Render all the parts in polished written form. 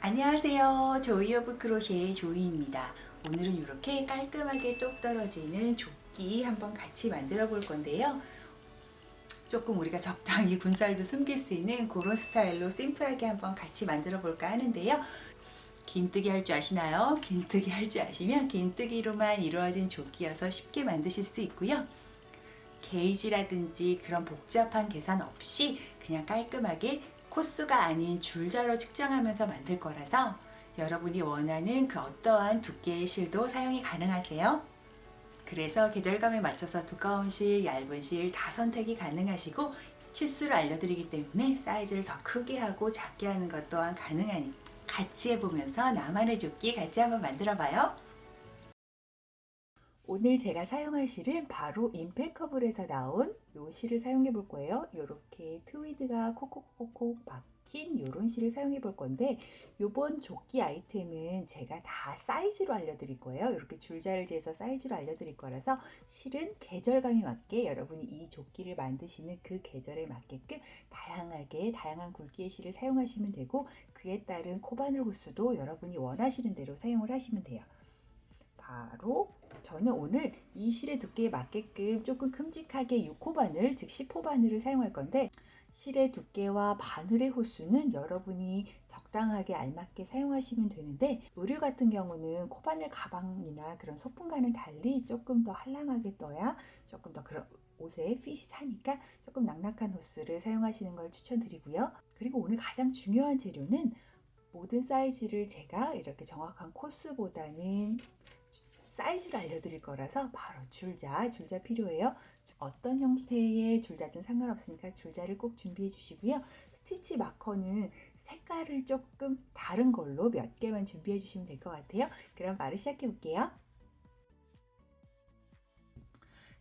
안녕하세요. 조이 오브 크로셰의 조이입니다. 오늘은 이렇게 깔끔하게 똑 떨어지는 조끼 한번 같이 만들어 볼 건데요. 조금 우리가 적당히 군살도 숨길 수 있는 그런 스타일로 심플하게 한번 같이 만들어 볼까 하는데요. 긴뜨기 할 줄 아시나요? 긴뜨기 할 줄 아시면 긴뜨기로만 이루어진 조끼여서 쉽게 만드실 수 있고요. 게이지라든지 그런 복잡한 계산 없이 그냥 깔끔하게 코스가 아닌 줄자로 측정하면서 만들 거라서 여러분이 원하는 그 어떠한 두께의 실도 사용이 가능하세요. 그래서 계절감에 맞춰서 두꺼운 실, 얇은 실 다 선택이 가능하시고 치수를 알려드리기 때문에 사이즈를 더 크게 하고 작게 하는 것 또한 가능하니 같이 해보면서 나만의 조끼 같이 한번 만들어 봐요. 오늘 제가 사용할 실은 바로 임페커블에서 나온 요 실을 사용해 볼 거예요. 요렇게 트위드가 콕콕콕콕 박힌 요런 실을 사용해 볼 건데, 요번 조끼 아이템은 제가 다 사이즈로 알려드릴 거예요. 이렇게 줄자를 재서 사이즈로 알려드릴 거라서 실은 계절감에 맞게 여러분이 이 조끼를 만드시는 그 계절에 맞게끔 다양한 굵기의 실을 사용하시면 되고, 그에 따른 코바늘 호수도 여러분이 원하시는 대로 사용을 하시면 돼요. 바로 저는 오늘 이 실의 두께에 맞게끔 조금 큼직하게 6호 바늘, 즉 10호 바늘을 사용할 건데, 실의 두께와 바늘의 호수는 여러분이 적당하게 알맞게 사용하시면 되는데, 의류 같은 경우는 코바늘 가방이나 그런 소품과는 달리 조금 더 한량하게 떠야 조금 더 그런 옷에 핏이 사니까 조금 낙낙한 호스를 사용하시는 걸 추천드리고요. 그리고 오늘 가장 중요한 재료는 모든 사이즈를 제가 이렇게 정확한 코스보다는 사이즈를 알려드릴 거라서 바로 줄자 필요해요. 어떤 형태의 줄자든 상관없으니까 줄자를 꼭 준비해 주시고요. 스티치 마커는 색깔을 조금 다른 걸로 몇 개만 준비해 주시면 될 것 같아요. 그럼 바로 시작해 볼게요.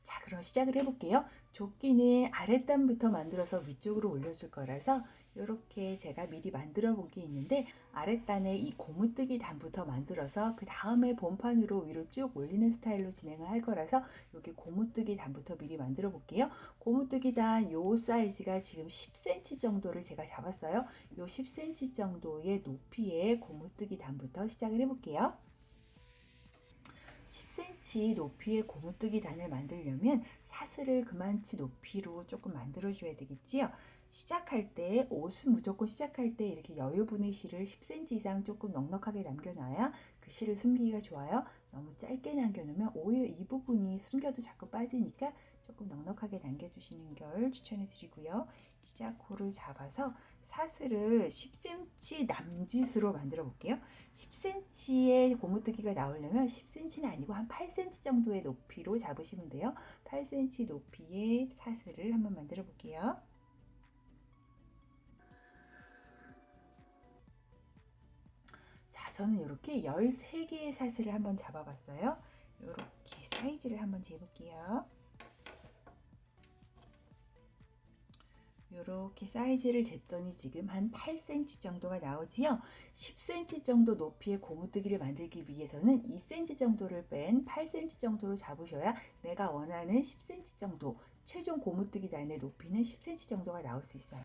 자, 그럼 시작을 해볼게요. 조끼는 아랫단부터 만들어서 위쪽으로 올려줄 거라서 이렇게 제가 미리 만들어 본 게 있는데, 아랫단에 이 고무뜨기 단부터 만들어서 그 다음에 본판으로 위로 쭉 올리는 스타일로 진행을 할 거라서 여기 고무뜨기 단부터 미리 만들어 볼게요. 고무뜨기 단 요 사이즈가 지금 10cm 정도를 제가 잡았어요. 요 10cm 정도의 높이의 고무뜨기 단부터 시작을 해볼게요. 10cm 높이의 고무뜨기 단을 만들려면 사슬을 그만치 높이로 조금 만들어 줘야 되겠지요. 시작할 때 옷은 무조건 시작할 때 이렇게 여유분의 실을 10cm 이상 조금 넉넉하게 남겨놔야 그 실을 숨기기가 좋아요. 너무 짧게 남겨놓으면 오히려 이 부분이 숨겨도 자꾸 빠지니까 조금 넉넉하게 남겨주시는 걸 추천해 드리고요. 시작호를 잡아서 사슬을 10cm 남짓으로 만들어 볼게요. 10cm의 고무뜨기가 나오려면 10cm는 아니고 한 8cm 정도의 높이로 잡으시면 돼요. 8cm 높이의 사슬을 한번 만들어 볼게요. 자, 저는 이렇게 13개의 사슬을 한번 잡아봤어요. 이렇게 사이즈를 한번 재볼게요. 이렇게 사이즈를 쟀더니 지금 한 8cm 정도가 나오지요. 10cm 정도 높이의 고무뜨기를 만들기 위해서는 2cm 정도를 뺀 8cm 정도로 잡으셔야 내가 원하는 10cm 정도, 최종 고무뜨기 단의 높이는 10cm 정도가 나올 수 있어요.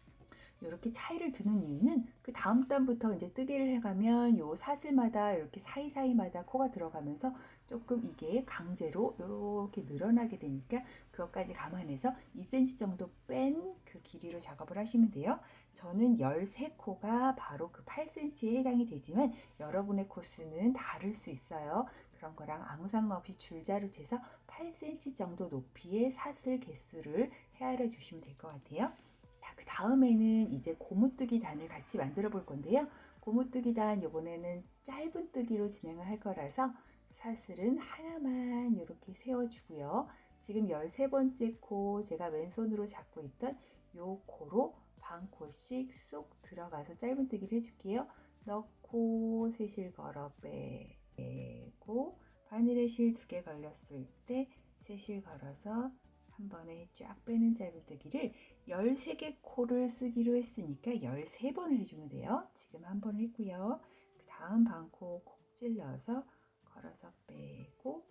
이렇게 차이를 두는 이유는 그 다음 단부터 이제 뜨개를 해가면 요 사슬마다 이렇게 사이사이마다 코가 들어가면서 조금 이게 강제로 이렇게 늘어나게 되니까 그것까지 감안해서 2cm 정도 뺀 그 길이로 작업을 하시면 돼요. 저는 13코가 바로 그 8cm에 해당이 되지만 여러분의 코스는 다를 수 있어요. 그런 거랑 아무 상관없이 줄자로 재서 8cm 정도 높이의 사슬 개수를 헤아려 주시면 될 것 같아요. 자, 그 다음에는 이제 고무뜨기 단을 같이 만들어 볼 건데요. 고무뜨기 단 이번에는 짧은 뜨기로 진행을 할 거라서 사슬은 하나만 이렇게 세워주고요. 지금 13번째 코 제가 왼손으로 잡고 있던 요 코로 반 코씩 쏙 들어가서 짧은 뜨기를 해줄게요. 넣고 세실 걸어 빼고 바늘에 실 2개 걸렸을 때 세실 걸어서 한 번에 쫙 빼는 짧은뜨기를 13개 코를 쓰기로 했으니까 13번을 해주면 돼요. 지금 한 번을 했고요. 그 다음 반코 콕 찔러서 걸어서 빼고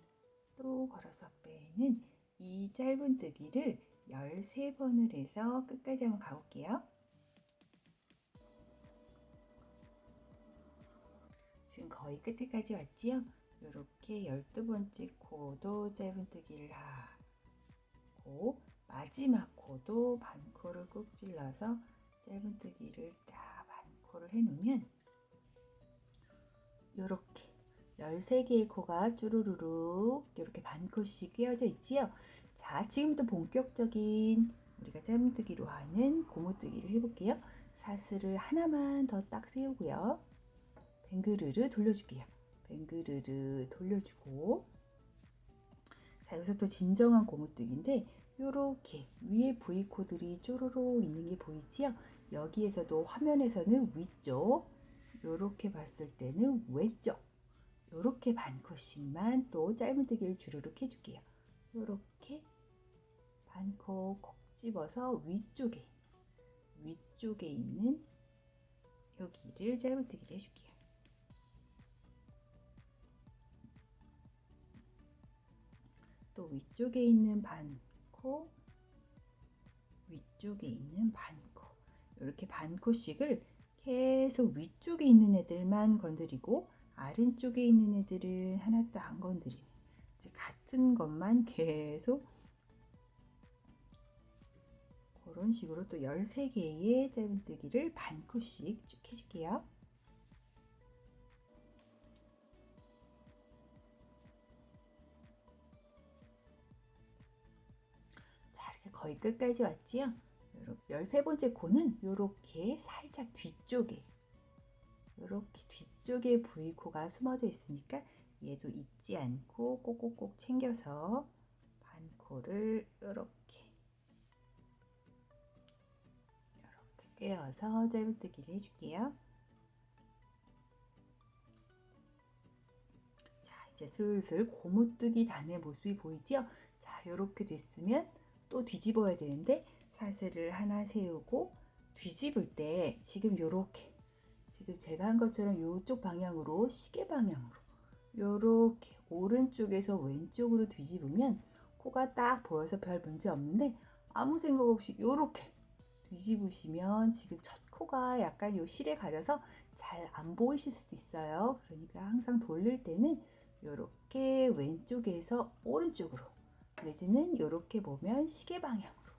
또 걸어서 빼는 이 짧은뜨기를 13번을 해서 끝까지 한번 가볼게요. 지금 거의 끝에까지 왔지요? 이렇게 12번째 코도 짧은뜨기를 하고 마지막 코도 반코를 꾹 찔러서 짧은뜨기를 딱 반코를 해놓으면 이렇게 13개의 코가 쭈루루룩 이렇게 반코씩 꿰어져 있지요. 자, 지금부터 본격적인 우리가 짧은뜨기로 하는 고무뜨기를 해볼게요. 사슬을 하나만 더 딱 세우고요. 뱅그르르 돌려줄게요. 뱅그르르 돌려주고, 자, 여기서부터 진정한 고무뜨기인데 요렇게 위에 V코들이 쪼로록 있는 게 보이지요? 여기에서도 화면에서는 위쪽, 요렇게 봤을 때는 왼쪽, 요렇게 반코씩만 또 짧은뜨기를 주르륵 해줄게요. 요렇게 반코 콕 집어서 위쪽에 있는 여기를 짧은뜨기를 해줄게요. 또 위쪽에 있는 반코, 위쪽에 있는 반코, 이렇게 반코씩을 계속 위쪽에 있는 애들만 건드리고 아래쪽에 있는 애들은 하나도 안 건드리는, 이제 같은 것만 계속 그런 식으로 또 13개의 짧은뜨기를 반코씩 쭉 해줄게요. 자, 이렇게 거의 끝까지 왔지요? 13번째 코는 이렇게 살짝 뒤쪽에, 이렇게 뒤쪽에 V코가 숨어져 있으니까 얘도 잊지 않고 꼭꼭꼭 챙겨서 반코를 이렇게 꿰어서 짧은뜨기를 해줄게요. 자, 이제 슬슬 고무뜨기 단의 모습이 보이죠? 자, 이렇게 됐으면 또 뒤집어야 되는데 사슬을 하나 세우고 뒤집을 때 지금 요렇게, 지금 제가 한 것처럼 이쪽 방향으로, 시계 방향으로 요렇게 오른쪽에서 왼쪽으로 뒤집으면 코가 딱 보여서 별 문제 없는데, 아무 생각 없이 요렇게 뒤집으시면 지금 첫 코가 약간 요 실에 가려서 잘 안 보이실 수도 있어요. 그러니까 항상 돌릴 때는 요렇게 왼쪽에서 오른쪽으로, 내지는 요렇게 보면 시계 방향으로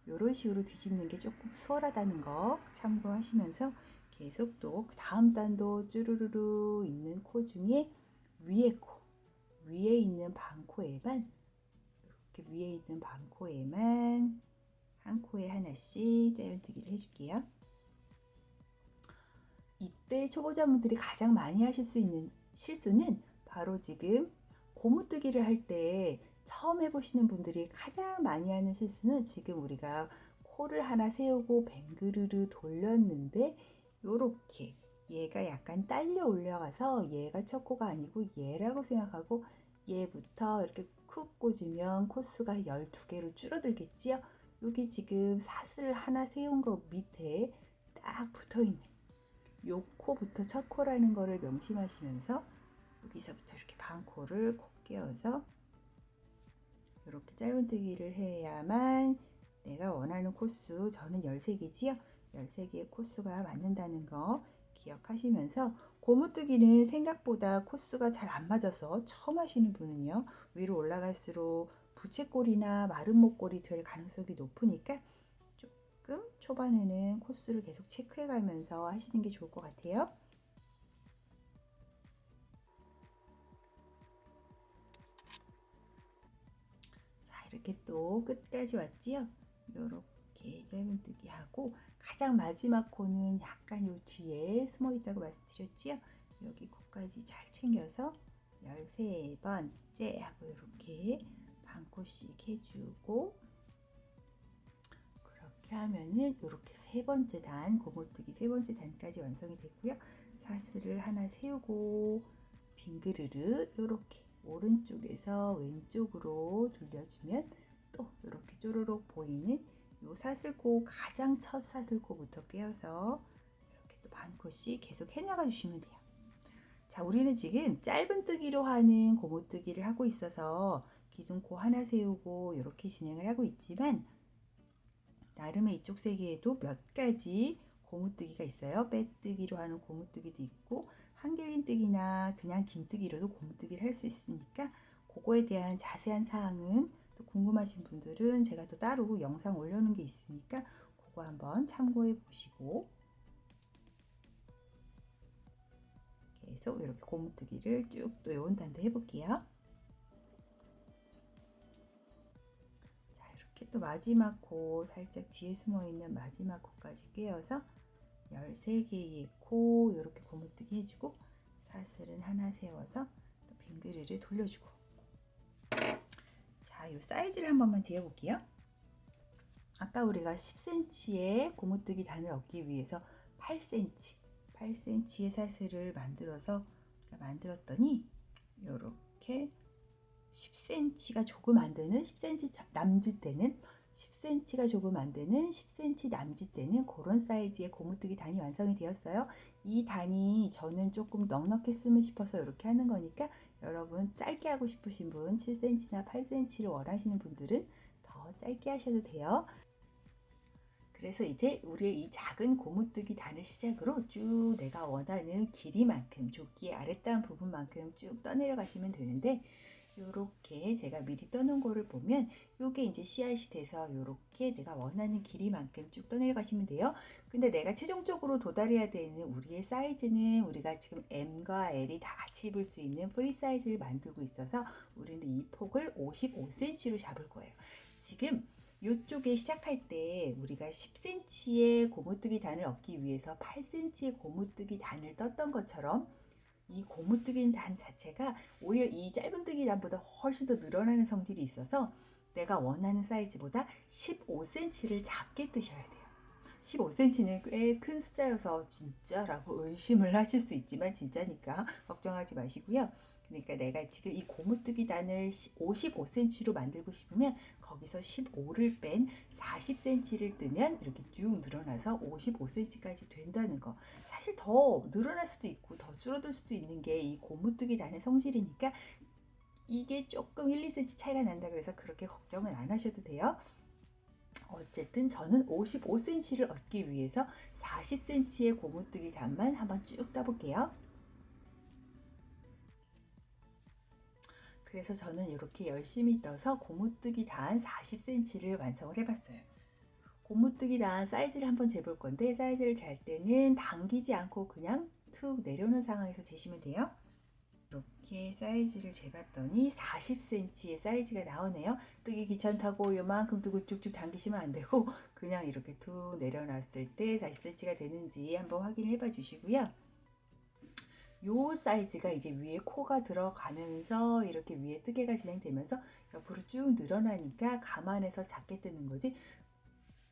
요런 식으로 뒤집는 게 조금 수월하다는 거 참고하시면서 계속 또 다음 단도 쭈루루루 있는 코 중에 위에 있는 반코에만, 이렇게 위에 있는 반코에만 한 코에 하나씩 짧은뜨기를 해줄게요. 이때 초보자분들이 가장 많이 하실 수 있는 실수는 바로 지금 고무뜨기를 할 때 처음 해보시는 분들이 가장 많이 하는 실수는, 지금 우리가 코를 하나 세우고 뱅그르르 돌렸는데 요렇게 얘가 약간 딸려 올라가서 얘가 첫 코가 아니고 얘라고 생각하고 얘부터 이렇게 쿡 꽂으면 코수가 12개로 줄어들겠지요. 여기 지금 사슬 하나 세운 거 밑에 딱 붙어있는 요 코부터 첫 코라는 거를 명심하시면서 여기서부터 이렇게 반코를 콕 끼워서 이렇게 짧은뜨기를 해야만 내가 원하는 코수, 저는 13개지요. 13개의 코수가 맞는다는 거 기억하시면서, 고무뜨기는 생각보다 코수가 잘 안 맞아서 처음 하시는 분은요, 위로 올라갈수록 부채꼴이나 마른 목꼴이 될 가능성이 높으니까 조금 초반에는 코수를 계속 체크해 가면서 하시는 게 좋을 것 같아요. 자, 이렇게 또 끝까지 왔지요? 이렇게 짧은뜨기 하고, 가장 마지막 코는 약간 요 뒤에 숨어 있다고 말씀드렸지요? 여기 코까지 잘 챙겨서 13번째 하고 이렇게 반코씩 해주고, 그렇게 하면은 이렇게 세 번째 단, 고무뜨기 세 번째 단까지 완성이 됐고요. 사슬을 하나 세우고 빙그르르 이렇게 오른쪽에서 왼쪽으로 돌려주면 또 이렇게 쪼르륵 보이는 요 사슬코, 가장 첫 사슬코부터 꿰어서 이렇게 또 반코씩 계속 해나가 주시면 돼요. 자, 우리는 지금 짧은뜨기로 하는 고무뜨기를 하고 있어서 기존 코 하나 세우고 이렇게 진행을 하고 있지만, 나름의 이쪽 세계에도 몇 가지 고무뜨기가 있어요. 빼뜨기로 하는 고무뜨기도 있고 한길린 고무뜨기나 그냥 긴뜨기로도 고무뜨기를 할 수 있으니까 그거에 대한 자세한 사항은 또 궁금하신 분들은 제가 또 따로 영상 올려놓은 게 있으니까 그거 한번 참고해 보시고 계속 이렇게 고무뜨기를 쭉 또 요원단도 해볼게요. 자, 이렇게 또 마지막 코 살짝 뒤에 숨어있는 마지막 코까지 꿰어서 13개의 코 이렇게 고무뜨기 해주고 사슬은 하나 세워서 또 빙그리를 돌려주고 자, 이 사이즈를 한 번만 재어볼게요. 아까 우리가 10cm의 고무뜨기 단을 얻기 위해서 8cm의 사슬을 만들었더니 이렇게 10cm가 조금 안 되는 10cm 남짓 되는 10cm가 조금 안 되는 10cm 남짓 되는 그런 사이즈의 고무뜨기 단이 완성이 되었어요. 이 단이 저는 조금 넉넉했으면 싶어서 이렇게 하는 거니까 여러분 짧게 하고 싶으신 분 7cm나 8cm를 원하시는 분들은 더 짧게 하셔도 돼요. 그래서 이제 우리의 이 작은 고무뜨기 단을 시작으로 쭉 내가 원하는 길이만큼 조끼의 아랫단 부분만큼 쭉 떠내려 가시면 되는데 요렇게 제가 미리 떠놓은 거를 보면 요게 이제 씨앗이 돼서 요렇게 내가 원하는 길이만큼 쭉 떠내려 가시면 돼요. 근데 내가 최종적으로 도달해야 되는 우리의 사이즈는 우리가 지금 M과 L이 다 같이 입을 수 있는 프리 사이즈를 만들고 있어서 우리는 이 폭을 55cm로 잡을 거예요. 지금 이쪽에 시작할 때 우리가 10cm의 고무뜨기 단을 얻기 위해서 8cm의 고무뜨기 단을 떴던 것처럼 이 고무뜨기 단 자체가 오히려 이 짧은뜨기 단보다 훨씬 더 늘어나는 성질이 있어서 내가 원하는 사이즈보다 15cm를 작게 뜨셔야 돼요. 15cm는 꽤 큰 숫자여서 진짜라고 의심을 하실 수 있지만 진짜니까 걱정하지 마시고요. 그러니까 내가 지금 이 고무뜨기 단을 55cm로 만들고 싶으면 거기서 15를 뺀 40cm를 뜨면 이렇게 쭉 늘어나서 55cm까지 된다는 거. 사실 더 늘어날 수도 있고 더 줄어들 수도 있는 게 이 고무뜨기 단의 성질이니까 이게 조금 1, 2cm 차이가 난다 그래서 그렇게 걱정은 안 하셔도 돼요. 어쨌든 저는 55cm를 얻기 위해서 40cm의 고무뜨기 단만 한번 쭉 떠볼게요. 그래서 저는 이렇게 열심히 떠서 고무뜨기 단 40cm를 완성을 해봤어요. 고무뜨기 단 사이즈를 한번 재볼 건데 사이즈를 잴 때는 당기지 않고 그냥 툭 내려오는 상황에서 재시면 돼요. 이렇게 사이즈를 재봤더니 40cm의 사이즈가 나오네요. 뜨기 귀찮다고 요만큼 뜨고 쭉쭉 당기시면 안 되고 그냥 이렇게 툭 내려놨을 때 40cm가 되는지 한번 확인해 봐 주시고요. 요 사이즈가 이제 위에 코가 들어가면서 이렇게 위에 뜨개가 진행되면서 옆으로 쭉 늘어나니까 감안해서 작게 뜨는 거지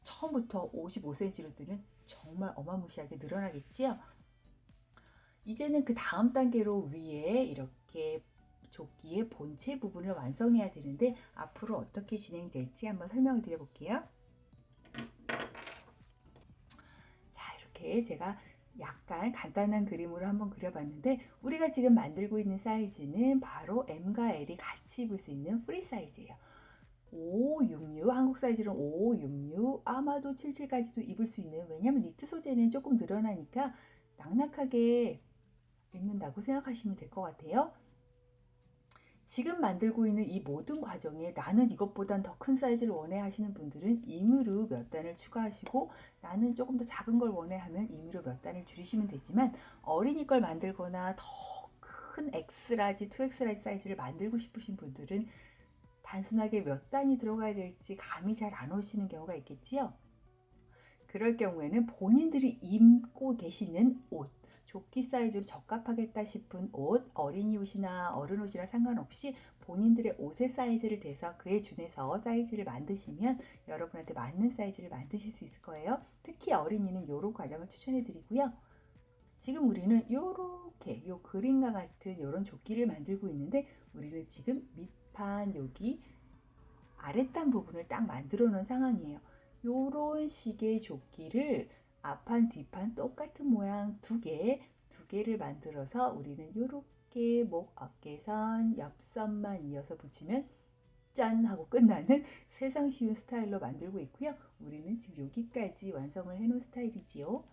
처음부터 55cm로 뜨면 정말 어마무시하게 늘어나겠지요. 이제는 그 다음 단계로 위에 이렇게 조끼의 본체 부분을 완성해야 되는데 앞으로 어떻게 진행될지 한번 설명을 드려볼게요. 자, 이렇게 제가 약간 간단한 그림으로 한번 그려봤는데 우리가 지금 만들고 있는 사이즈는 바로 M과 L이 같이 입을 수 있는 프리 사이즈예요. 5566 한국 사이즈는 5566 아마도 77까지도 입을 수 있는 왜냐면 니트 소재는 조금 늘어나니까 낙낙하게 입는다고 생각하시면 될 것 같아요. 지금 만들고 있는 이 모든 과정에 나는 이것보단 더 큰 사이즈를 원해 하시는 분들은 임의로 몇 단을 추가하시고 나는 조금 더 작은 걸 원해 하면 임의로 몇 단을 줄이시면 되지만 어린이 걸 만들거나 더 큰 X라지, 2X라지 사이즈를 만들고 싶으신 분들은 단순하게 몇 단이 들어가야 될지 감이 잘 안 오시는 경우가 있겠지요. 그럴 경우에는 본인들이 입고 계시는 옷, 조끼 사이즈로 적합하겠다 싶은 옷, 어린이 옷이나 어른 옷이나 상관없이 본인들의 옷의 사이즈를 대서 그에 준해서 사이즈를 만드시면 여러분한테 맞는 사이즈를 만드실 수 있을 거예요. 특히 어린이는 이런 과정을 추천해 드리고요. 지금 우리는 이렇게 요 그림과 같은 이런 조끼를 만들고 있는데 우리는 지금 밑판 여기 아랫단 부분을 딱 만들어 놓은 상황이에요. 요런 식의 조끼를 앞판 뒷판 똑같은 모양 두 개를 만들어서 우리는 요렇게 목 어깨선 옆선만 이어서 붙이면 짠 하고 끝나는 세상 쉬운 스타일로 만들고 있고요. 우리는 지금 여기까지 완성을 해 놓은 스타일이지요.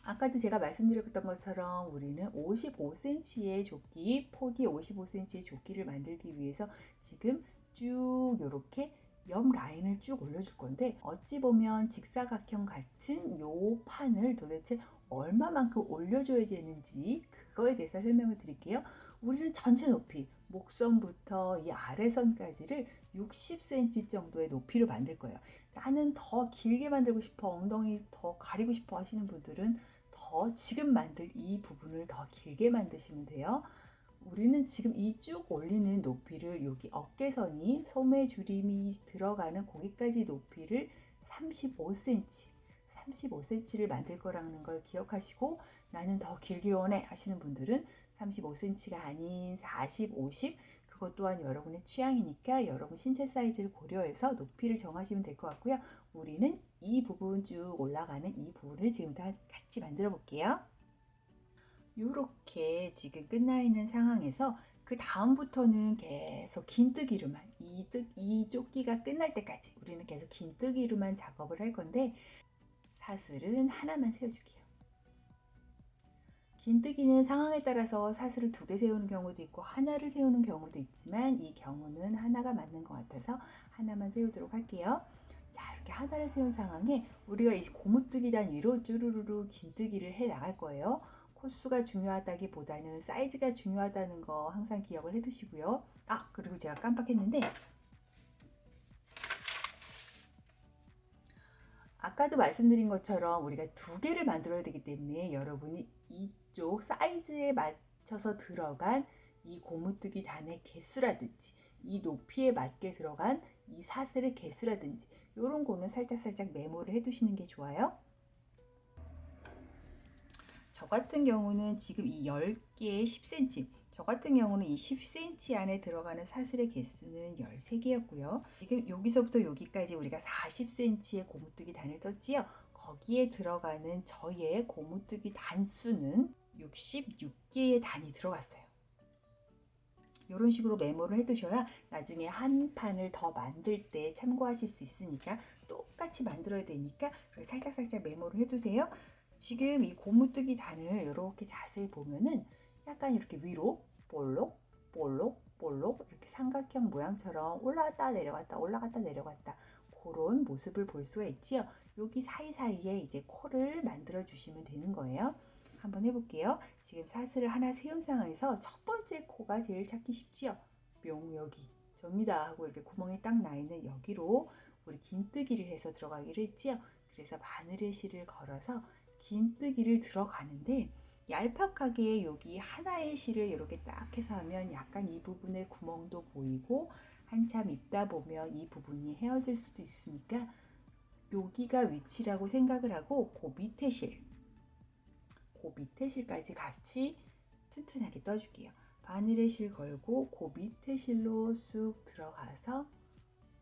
아까도 제가 말씀드렸던 것처럼 우리는 55cm의 조끼, 폭이 55cm의 조끼를 만들기 위해서 지금 쭉 이렇게 옆 라인을 쭉 올려줄 건데, 어찌 보면 직사각형 같은 요 판을 도대체 얼마만큼 올려줘야 되는지 그거에 대해서 설명을 드릴게요. 우리는 전체 높이, 목선부터 이 아래선까지를 60cm 정도의 높이로 만들 거예요. 나는 더 길게 만들고 싶어, 엉덩이 더 가리고 싶어 하시는 분들은 더 지금 만들 이 부분을 더 길게 만드시면 돼요. 우리는 지금 이 쭉 올리는 높이를, 여기 어깨선이 소매주림이 들어가는 거기까지 높이를 35cm를 만들 거라는 걸 기억하시고, 나는 더 길게 원해 하시는 분들은 35cm가 아닌 40, 50, 그것 또한 여러분의 취향이니까 여러분 신체 사이즈를 고려해서 높이를 정하시면 될 것 같고요. 우리는 이 부분 쭉 올라가는 이 부분을 지금 다 같이 만들어 볼게요. 이렇게 지금 끝나 있는 상황에서 그 다음부터는 계속 긴뜨기로만, 이 조끼가 끝날 때까지 우리는 계속 긴뜨기로만 작업을 할 건데, 사슬은 하나만 세워줄게요. 긴뜨기는 상황에 따라서 사슬을 2개 세우는 경우도 있고 하나를 세우는 경우도 있지만, 이 경우는 하나가 맞는 것 같아서 하나만 세우도록 할게요. 자, 이렇게 하나를 세운 상황에 우리가 이제 고무뜨기 단 위로 쭈루루루 긴뜨기를 해 나갈 거예요. 코수가 중요하다기보다는 사이즈가 중요하다는 거 항상 기억을 해 두시고요. 그리고 제가 깜빡했는데, 아까도 말씀드린 것처럼 우리가 2개를 만들어야 되기 때문에 여러분이 이쪽 사이즈에 맞춰서 들어간 이 고무뜨기 단의 개수라든지 이 높이에 맞게 들어간 이 사슬의 개수라든지 이런 거는 살짝 메모를 해 두시는 게 좋아요. 저 같은 경우는 지금 이 10개에 10cm, 저 같은 경우는 이 10cm 안에 들어가는 사슬의 개수는 13개였고요. 지금 여기서부터 여기까지 우리가 40cm의 고무뜨기 단을 떴지요. 거기에 들어가는 저의 고무뜨기 단수는 66개의 단이 들어갔어요. 이런 식으로 메모를 해두셔야 나중에 한 판을 더 만들 때 참고하실 수 있으니까, 똑같이 만들어야 되니까 살짝 메모를 해두세요. 지금 이 고무뜨기 단을 이렇게 자세히 보면은 약간 이렇게 위로 볼록 이렇게 삼각형 모양처럼 올라갔다 내려갔다 올라갔다 내려갔다 그런 모습을 볼 수가 있지요. 여기 사이사이에 이제 코를 만들어 주시면 되는 거예요. 한번 해볼게요. 지금 사슬을 하나 세운 상황에서 첫 번째 코가 제일 찾기 쉽지요. 뿅, 여기 접니다 하고 이렇게 구멍이 딱 나 있는 여기로 우리 긴뜨기를 해서 들어가기로 했지요. 그래서 바늘의 실을 걸어서 긴뜨기를 들어가는데, 얄팍하게 여기 하나의 실을 이렇게 딱 해서 하면 약간 이 부분에 구멍도 보이고, 한참 입다 보면 이 부분이 헤어질 수도 있으니까 여기가 위치라고 생각을 하고 그 밑에 실까지 같이 튼튼하게 떠줄게요. 바늘에 실 걸고 그 밑에 실로 쑥 들어가서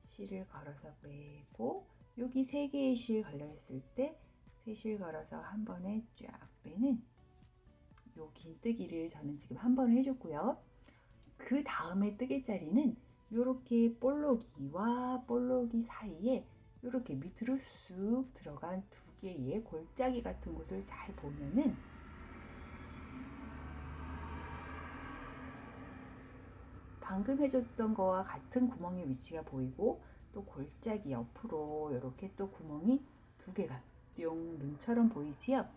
실을 걸어서 빼고, 여기 3개의 실 걸려 있을 때 3실 걸어서 한 번에 쫙 빼는 요 긴뜨기를 저는 지금 한 번을 해줬고요. 그 다음에 뜨개자리는 이렇게 볼록이와 볼록이 사이에 이렇게 밑으로 쑥 들어간 2개의 골짜기 같은 곳을 잘 보면은 방금 해줬던 거와 같은 구멍의 위치가 보이고, 또 골짜기 옆으로 이렇게 또 구멍이 2개가 뿅 눈처럼 보이지요.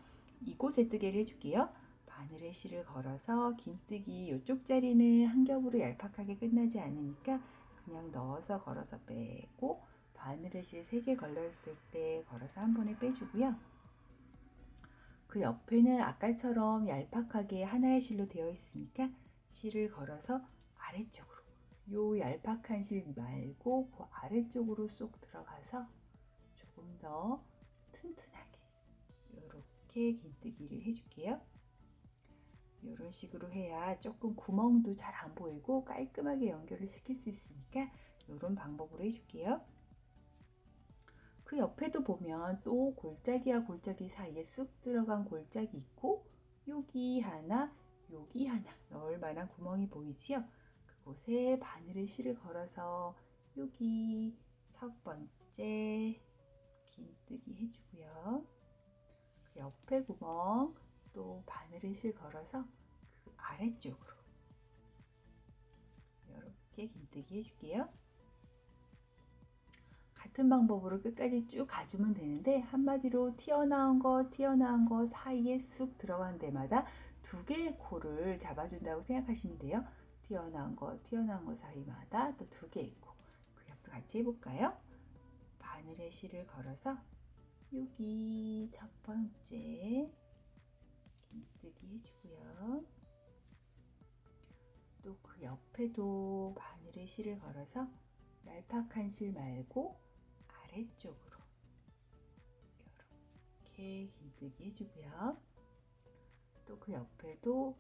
이곳에 뜨개를 해줄게요. 바늘에 실을 걸어서 긴뜨기 이쪽 자리는 한 겹으로 얄팍하게 끝나지 않으니까 그냥 넣어서 걸어서 빼고, 바늘에 실 3개 걸려 있을 때 걸어서 한 번에 빼주고요. 그 옆에는 아까처럼 얄팍하게 하나의 실로 되어 있으니까 실을 걸어서 아래쪽으로, 요 얄팍한 실 말고 그 아래쪽으로 쏙 들어가서 조금 더 튼튼하게 이렇게 긴뜨기를 해줄게요. 이런 식으로 해야 조금 구멍도 잘 안 보이고 깔끔하게 연결을 시킬 수 있으니까 이런 방법으로 해줄게요. 그 옆에도 보면 또 골짜기와 골짜기 사이에 쑥 들어간 골짜기 있고, 여기 하나 넣을 만한 구멍이 보이지요? 그곳에 바늘의 실을 걸어서 여기 첫 번째 긴뜨기 해주고요. 그 옆에 구멍 또 바늘을 실 걸어서 그 아래쪽으로 이렇게 긴뜨기 해줄게요. 같은 방법으로 끝까지 쭉 가주면 되는데 한마디로 튀어나온 거 사이에 쑥 들어간 데마다 두 개의 코를 잡아준다고 생각하시면 돼요. 튀어나온 거 사이마다 또 두 개의 코. 그 옆도 같이 해볼까요? 바늘에 실을 걸어서 여기 첫 번째 긴뜨기 해주고요. 또 그 옆에도 바늘에 실을 걸어서 날팍한 실 말고 아래쪽으로 이렇게 긴뜨기 해주고요. 또 그 옆에도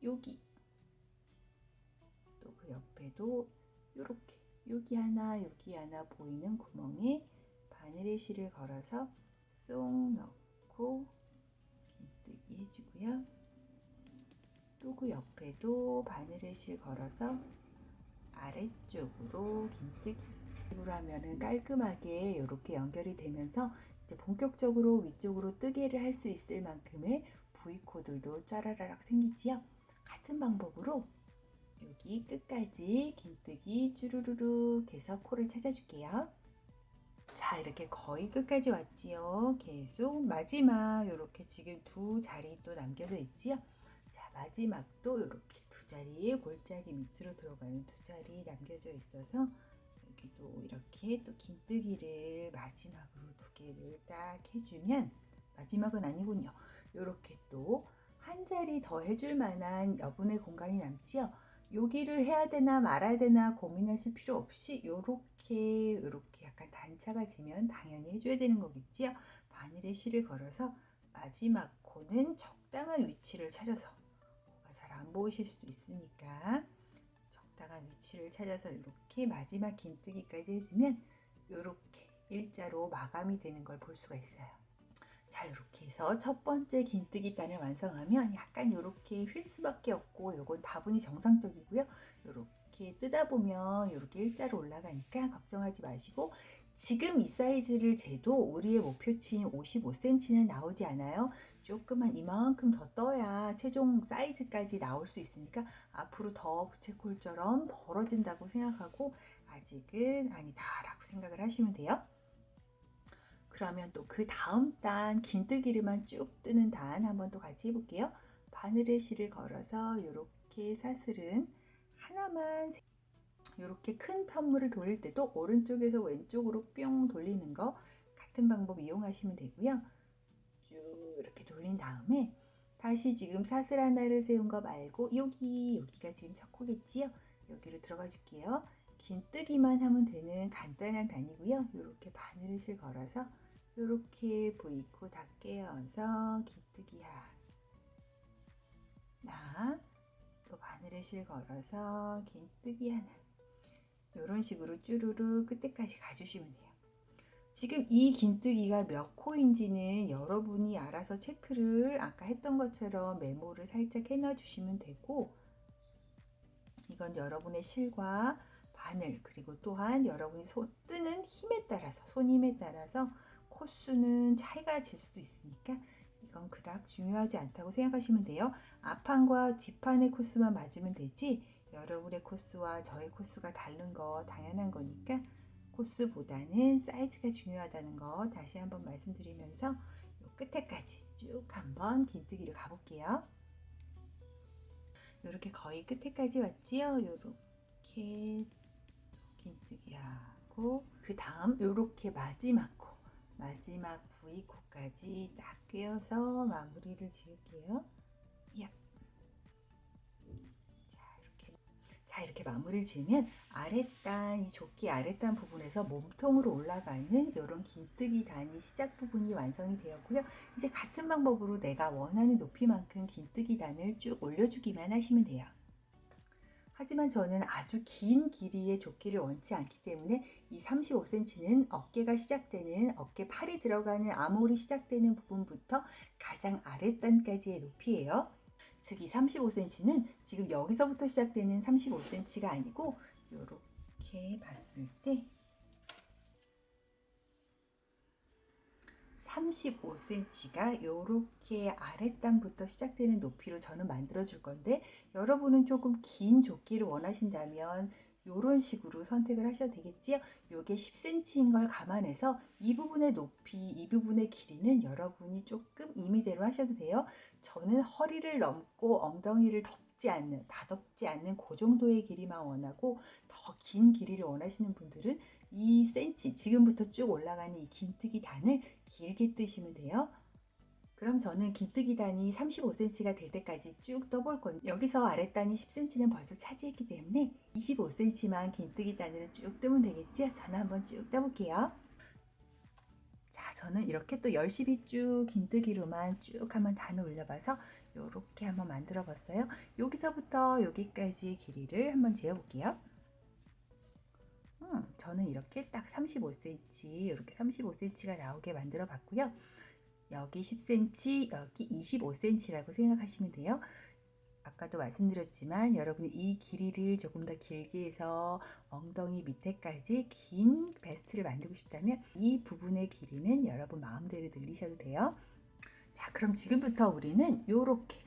여기, 또 그 옆에도 이렇게 여기 하나 보이는 구멍에 바늘에 실을 걸어서 쏙 넣고 긴뜨기 해주고요. 또 그 옆에도 바늘에 실 걸어서 아래쪽으로 긴뜨기. 이걸 하면은 깔끔하게 이렇게 연결이 되면서 이제 본격적으로 위쪽으로 뜨개를 할 수 있을 만큼의 V코들도 짜라라락 생기지요. 같은 방법으로 여기 끝까지 긴뜨기 쭈루루룩 해서 코를 찾아줄게요. 자, 이렇게 거의 끝까지 왔지요. 계속 마지막 이렇게 지금 두 자리 또 남겨져 있지요. 자, 마지막도 이렇게 두 자리 골짜기 밑으로 들어가는 두 자리 남겨져 있어서 여기도 이렇게 또 긴뜨기를 마지막으로 두 개를 딱 해주면 마지막은 아니군요. 이렇게 또 한 자리 더 해줄 만한 여분의 공간이 남지요. 여기를 해야 되나 말아야 되나 고민하실 필요 없이 이렇게 약간 단차가 지면 당연히 해줘야 되는 거겠지요. 바늘에 실을 걸어서 마지막 코는 적당한 위치를 찾아서 코가 잘 안 보이실 수도 있으니까 적당한 위치를 찾아서 이렇게 마지막 긴뜨기까지 해주면 이렇게 일자로 마감이 되는 걸 볼 수가 있어요. 자, 이렇게 해서 첫 번째 긴뜨기 단을 완성하면 약간 이렇게 휠 수밖에 없고 이건 다분히 정상적이고요. 이렇게 뜨다 보면 이렇게 일자로 올라가니까 걱정하지 마시고 지금 이 사이즈를 재도 우리의 목표치인 55cm는 나오지 않아요. 조금만 이만큼 더 떠야 최종 사이즈까지 나올 수 있으니까 앞으로 더 부채꼴처럼 벌어진다고 생각하고 아직은 아니다라고 생각을 하시면 돼요. 그러면 또 그 다음 단 긴뜨기를만 쭉 뜨는 단 한번 또 같이 해볼게요. 바늘에 실을 걸어서 이렇게 사슬은 하나만 이렇게 큰 편물을 돌릴 때도 오른쪽에서 왼쪽으로 뿅 돌리는 거 같은 방법 이용하시면 되고요. 쭉 이렇게 돌린 다음에 다시 지금 사슬 하나를 세운 거 말고 여기가 지금 첫 코겠지요? 여기로 들어가 줄게요. 긴뜨기만 하면 되는 간단한 단이고요. 이렇게 바늘을 실 걸어서 이렇게 V코 다 깨어서 긴뜨기 하나, 또 바늘에 실 걸어서 긴뜨기 하나, 이런 식으로 쭈루루 끝에까지 가주시면 돼요. 지금 이 긴뜨기가 몇 코인지는 여러분이 알아서 체크를 아까 했던 것처럼 메모를 살짝 해놔 주시면 되고, 이건 여러분의 실과 바늘 그리고 또한 여러분이 뜨는 힘에 따라서 손 힘에 따라서 코수는 차이가 질 수도 있으니까 이건 그닥 중요하지 않다고 생각하시면 돼요. 앞판과 뒷판의 코스만 맞으면 되지 여러분의 코스와 저의 코스가 다른 거 당연한 거니까 코스보다는 사이즈가 중요하다는 거 다시 한번 말씀드리면서 요 끝에까지 쭉 한번 긴뜨기를 가볼게요. 이렇게 거의 끝에까지 왔지요. 이렇게 긴뜨기 하고 그 다음 이렇게 마지막 V코까지 딱 꿰어서 마무리를 지을게요. 야. 자, 이렇게 마무리를 지으면 아랫단, 이 조끼 아랫단 부분에서 몸통으로 올라가는 이런 긴뜨기 단이 시작 부분이 완성이 되었고요. 이제 같은 방법으로 내가 원하는 높이만큼 긴뜨기 단을 쭉 올려주기만 하시면 돼요. 하지만 저는 아주 긴 길이의 조끼를 원치 않기 때문에 이 35cm는 어깨가 시작되는 어깨 팔이 들어가는 아몰이 시작되는 부분부터 가장 아랫단까지의 높이예요. 즉 이 35cm는 지금 여기서부터 시작되는 35cm가 아니고 이렇게 봤을 때 35cm가 이렇게 아랫땅부터 시작되는 높이로 저는 만들어 줄 건데, 여러분은 조금 긴 조끼를 원하신다면 이런 식으로 선택을 하셔도 되겠지요. 요게 10cm인 걸 감안해서 이 부분의 높이, 이 부분의 길이는 여러분이 조금 임의대로 하셔도 돼요. 저는 허리를 넘고 엉덩이를 다 덮지 않는 그 정도의 길이만 원하고, 더 긴 길이를 원하시는 분들은 2cm, 지금부터 쭉 올라가는 이 긴뜨기 단을 길게 뜨시면 돼요. 그럼 저는 긴뜨기 단이 35cm가 될 때까지 쭉 떠볼 건데, 여기서 아랫단이 10cm는 벌써 차지했기 때문에 25cm만 긴뜨기 단으로 쭉 뜨면 되겠지요. 저는 한번 쭉 떠볼게요. 자, 저는 이렇게 또 열심히 쭉 긴뜨기로만 쭉 한번 단을 올려봐서 이렇게 한번 만들어 봤어요. 여기서부터 여기까지 길이를 한번 재어볼게요. 저는 이렇게 딱 35cm, 이렇게 35cm가 나오게 만들어 봤고요. 여기 10cm, 여기 25cm라고 생각하시면 돼요. 아까도 말씀드렸지만 여러분이 이 길이를 조금 더 길게 해서 엉덩이 밑에까지 긴 베스트를 만들고 싶다면 이 부분의 길이는 여러분 마음대로 늘리셔도 돼요. 자, 그럼 지금부터 우리는 요렇게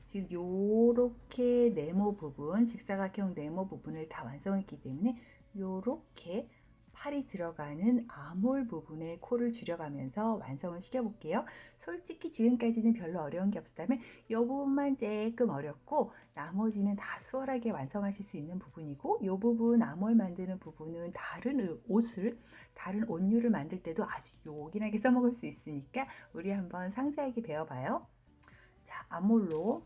네모 부분, 직사각형 네모 부분을 다 완성했기 때문에 요렇게 팔이 들어가는 아몰 부분에 코를 줄여가면서 완성을 시켜볼게요. 솔직히 지금까지는 별로 어려운 게 없었다면 이 부분만 조금 어렵고 나머지는 다 수월하게 완성하실 수 있는 부분이고, 이 부분 아몰 만드는 부분은 다른 옷류를 만들 때도 아주 요긴하게 써먹을 수 있으니까 우리 한번 상세하게 배워봐요. 자, 아몰로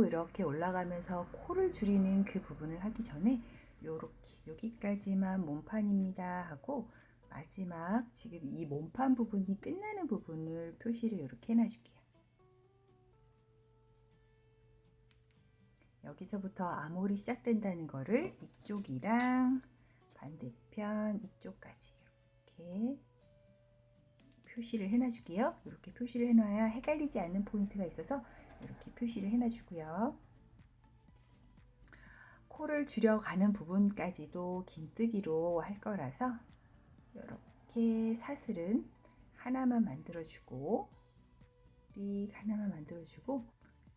이렇게 올라가면서 코를 줄이는 그 부분을 하기 전에 요렇게 여기까지만 몸판입니다 하고, 마지막 지금 이 몸판 부분이 끝나는 부분을 표시를 이렇게 해놔줄게요. 여기서부터 아몰이 시작된다는 거를 이쪽이랑 반대편 이쪽까지 이렇게 표시를 해놔줄게요. 이렇게 표시를 해놔야 헷갈리지 않는 포인트가 있어서 이렇게 표시를 해놔주고요. 코를 줄여가는 부분까지도 긴뜨기로 할 거라서 이렇게 사슬은 하나만 만들어주고, 하나만 만들어주고,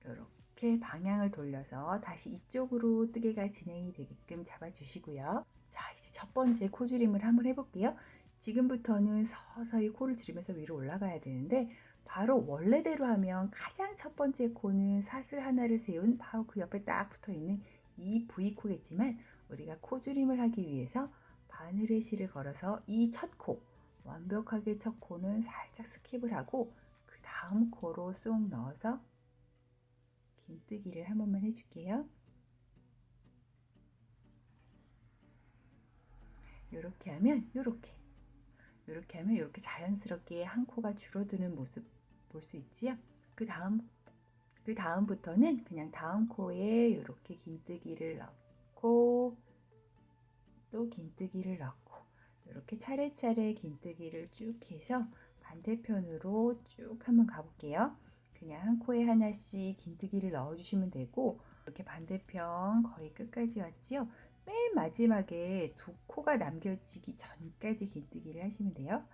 이렇게 방향을 돌려서 다시 이쪽으로 뜨개가 진행이 되게끔 잡아주시고요. 자, 이제 첫 번째 코줄임을 한번 해볼게요. 지금부터는 서서히 코를 줄이면서 위로 올라가야 되는데, 바로 원래대로 하면 가장 첫 번째 코는 사슬 하나를 세운 바로 그 옆에 딱 붙어있는 이 V코겠지만, 우리가 코줄임을 하기 위해서 바늘에 실을 걸어서 이 첫 코, 완벽하게 첫 코는 살짝 스킵을 하고 그 다음 코로 쏙 넣어서 긴뜨기를 한 번만 해줄게요. 이렇게 하면 이렇게 자연스럽게 한 코가 줄어드는 모습 볼 수 있지요. 그 다음부터는 그냥 다음 코에 이렇게 긴뜨기를 넣고 또 긴뜨기를 넣고 이렇게 차례차례 긴뜨기를 쭉 해서 반대편으로 쭉 한번 가볼게요. 그냥 한 코에 하나씩 긴뜨기를 넣어주시면 되고, 이렇게 반대편 거의 끝까지 왔지요. 맨 마지막에 두 코가 남겨지기 전까지 긴뜨기를 하시면 돼요.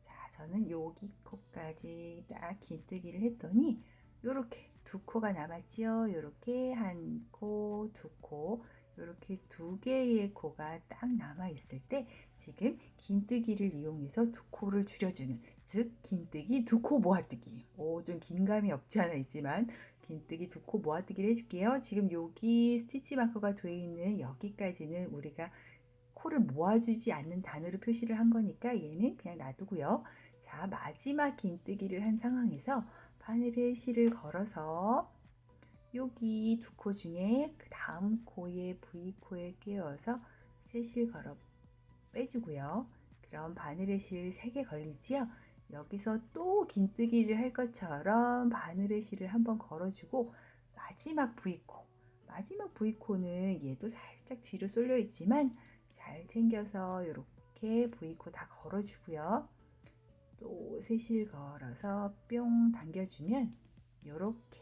자, 저는 여기 코까지 딱 긴뜨기를 했더니 이렇게 두 코가 남았지요. 이렇게 한 코, 두 코, 이렇게 두 개의 코가 딱 남아 있을 때 지금 긴뜨기를 이용해서 두 코를 줄여주는, 즉 긴뜨기 두 코 모아뜨기. 좀 긴감이 없지 않아 있지만 긴뜨기 두 코 모아뜨기를 해줄게요. 지금 여기 스티치 마커가 되어 있는 여기까지는 우리가 코를 모아주지 않는 단어로 표시를 한 거니까 얘는 그냥 놔두고요. 자, 마지막 긴뜨기를 한 상황에서 바늘에 실을 걸어서 여기 두 코 중에 그 다음 코에 V코에 끼워서 세 실 걸어 빼주고요. 그럼 바늘에 실 3개 걸리지요. 여기서 또 긴뜨기를 할 것처럼 바늘에 실을 한번 걸어주고, 마지막 V코는 얘도 살짝 뒤로 쏠려 있지만 잘 챙겨서 이렇게 V코 다 걸어주고요. 또 세 실 걸어서 뿅 당겨주면 이렇게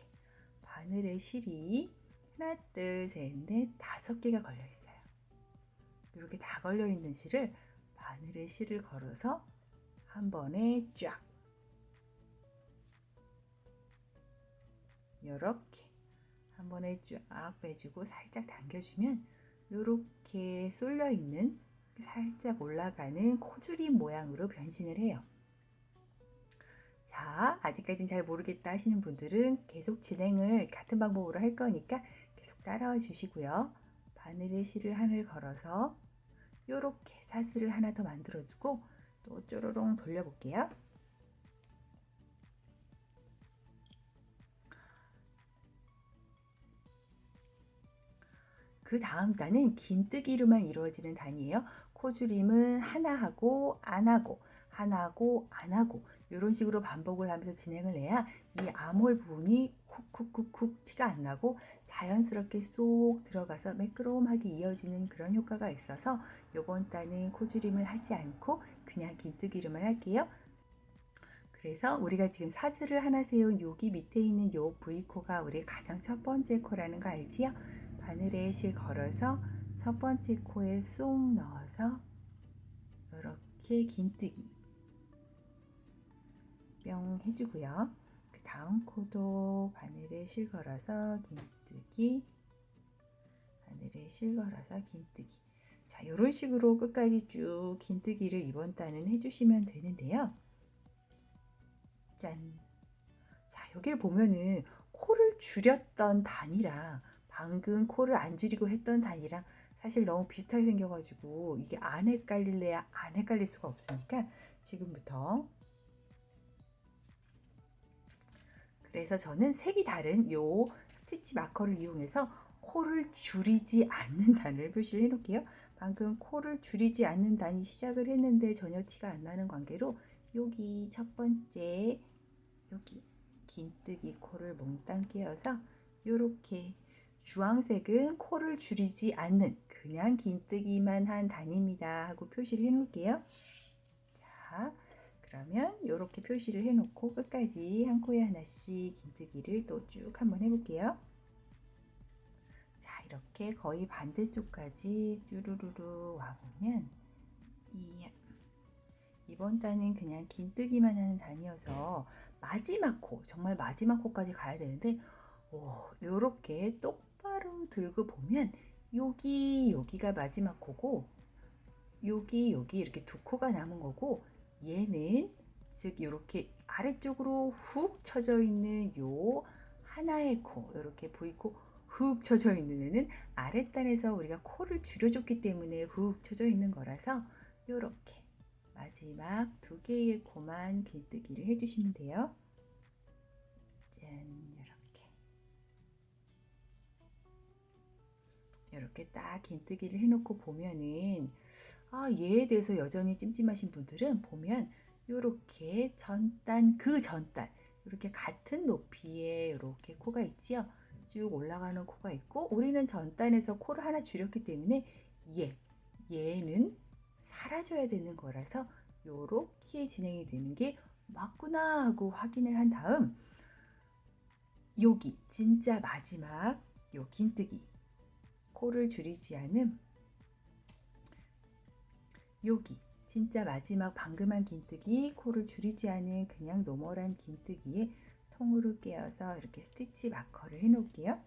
바늘에 실이 하나, 둘, 셋, 넷, 5개가 걸려 있어요. 이렇게 다 걸려 있는 실을 바늘에 실을 걸어서 한 번에 쫙 이렇게 한 번에 쫙 빼주고 살짝 당겨주면 이렇게 쏠려 있는 살짝 올라가는 코줄임 모양으로 변신을 해요. 자, 아직까지는 잘 모르겠다 하시는 분들은 계속 진행을 같은 방법으로 할 거니까 계속 따라와 주시고요. 바늘에 실을 하늘 걸어서 이렇게 사슬을 하나 더 만들어주고 또 쪼로롱 돌려볼게요. 그 다음 단은 긴뜨기로만 이루어지는 단이에요. 코줄임은 하나 하고 안 하고 하나 하고 안 하고 이런 식으로 반복을 하면서 진행을 해야 이 암홀 부분이 쿡쿡쿡쿡 티가 안 나고 자연스럽게 쏙 들어가서 매끄러움하게 이어지는 그런 효과가 있어서 이번 단은 코줄임을 하지 않고 그냥 긴뜨기로만 할게요. 그래서 우리가 지금 사슬을 하나 세운 여기 밑에 있는 요 V코가 우리 가장 첫 번째 코라는 거 알지요? 바늘에 실 걸어서 첫 번째 코에 쏙 넣어서 이렇게 긴뜨기 뿅 해주고요. 그 다음 코도 바늘에 실 걸어서 긴뜨기, 바늘에 실 걸어서 긴뜨기. 자, 이런 식으로 끝까지 쭉 긴뜨기를 이번 단은 해주시면 되는데요. 짠! 자, 여기를 보면은 코를 줄였던 단이랑 방금 코를 안 줄이고 했던 단이랑 사실 너무 비슷하게 생겨가지고 이게 안 헷갈릴래야 안 헷갈릴 수가 없으니까 지금부터 그래서 저는 색이 다른 요 스티치 마커를 이용해서 코를 줄이지 않는 단을 표시를 해 놓을게요. 방금 코를 줄이지 않는 단이 시작을 했는데 전혀 티가 안 나는 관계로 여기 첫 번째 여기 긴뜨기 코를 몽땅 끼워서 이렇게 주황색은 코를 줄이지 않는 그냥 긴뜨기만 한 단입니다 하고 표시를 해 놓을게요. 자, 그러면 이렇게 표시를 해 놓고 끝까지 한 코에 하나씩 긴뜨기를 또 쭉 한번 해볼게요. 자, 이렇게 거의 반대쪽까지 쭈루루루 와보면 이번 단은 그냥 긴뜨기만 하는 단이어서 마지막 코, 정말 마지막 코까지 가야 되는데 이렇게 똑바로 들고 보면 여기가 마지막 코고 여기 이렇게 두 코가 남은 거고 얘는 즉 이렇게 아래쪽으로 훅 쳐져 있는 요 하나의 코 이렇게 V코 훅 쳐져 있는 애는 아랫단에서 우리가 코를 줄여줬기 때문에 훅 쳐져 있는 거라서 이렇게 마지막 두 개의 코만 긴뜨기를 해주시면 돼요. 짠, 이렇게 딱 긴뜨기를 해놓고 보면은 얘에 대해서 여전히 찜찜하신 분들은 보면 이렇게 전단 그 전단 이렇게 같은 높이의 이렇게 코가 있지요. 쭉 올라가는 코가 있고 우리는 전단에서 코를 하나 줄였기 때문에 얘는 사라져야 되는 거라서 이렇게 진행이 되는 게 맞구나 하고 확인을 한 다음 여기 진짜 마지막 요 긴뜨기 코를 줄이지 않음 여기 진짜 마지막 방금 한 긴뜨기 코를 줄이지 않은 그냥 노멀한 긴뜨기에 통으로 깨어서 이렇게 스티치 마커를 해 놓을게요.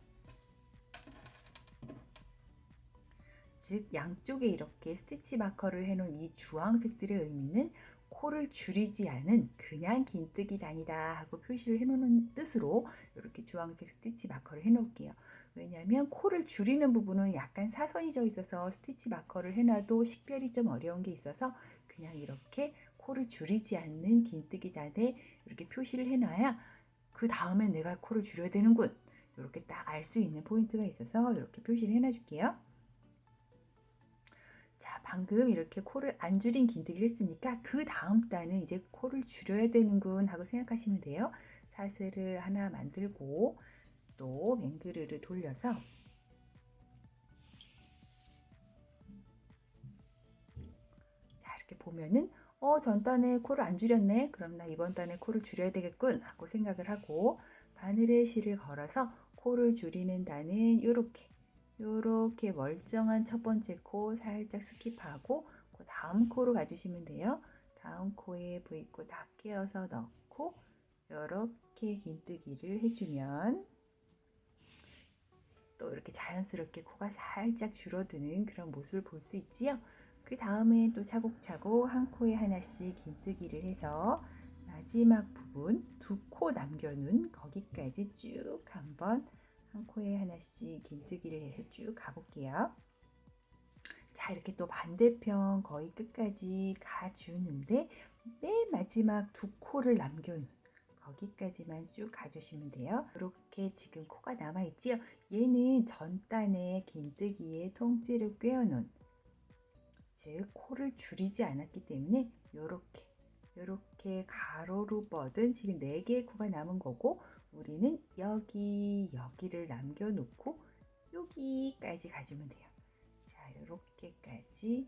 즉 양쪽에 이렇게 스티치 마커를 해 놓은 이 주황색들의 의미는 코를 줄이지 않은 그냥 긴뜨기 단이다 하고 표시를 해 놓는 뜻으로 이렇게 주황색 스티치 마커를 해 놓을게요. 왜냐하면 코를 줄이는 부분은 약간 사선이 져 있어서 스티치 마커를 해놔도 식별이 좀 어려운 게 있어서 그냥 이렇게 코를 줄이지 않는 긴뜨기 단에 이렇게 표시를 해놔야 그 다음에 내가 코를 줄여야 되는군 이렇게 딱 알 수 있는 포인트가 있어서 이렇게 표시를 해놔 줄게요. 자, 방금 이렇게 코를 안 줄인 긴뜨기를 했으니까 그 다음 단은 이제 코를 줄여야 되는군 하고 생각하시면 돼요. 사슬을 하나 만들고 또 맹그르를 돌려서 자, 이렇게 보면은 전단에 코를 안 줄였네. 그럼 나 이번 단에 코를 줄여야 되겠군 하고 생각을 하고 바늘에 실을 걸어서 코를 줄이는 단은 이렇게 멀쩡한 첫 번째 코 살짝 스킵하고 그 다음 코로 가주시면 돼요. 다음 코에 V코 다 끼워서 넣고 이렇게 긴뜨기를 해주면 또 이렇게 자연스럽게 코가 살짝 줄어드는 그런 모습을 볼 수 있지요. 그 다음에 또 차곡차곡 한 코에 하나씩 긴뜨기를 해서 마지막 부분 2코 남겨놓은 거기까지 쭉 한번 한 코에 하나씩 긴뜨기를 해서 쭉 가볼게요. 자, 이렇게 또 반대편 거의 끝까지 가주는데 맨 마지막 2코를 남겨놓은 거기까지만 쭉 가주시면 돼요. 이렇게 지금 코가 남아있지요. 얘는 전단에 긴뜨기에 통째로 꿰어놓은, 즉 코를 줄이지 않았기 때문에 이렇게 가로로 뻗은 지금 4개의 코가 남은 거고, 우리는 여기를 남겨놓고 여기까지 가주면 돼요. 자, 이렇게까지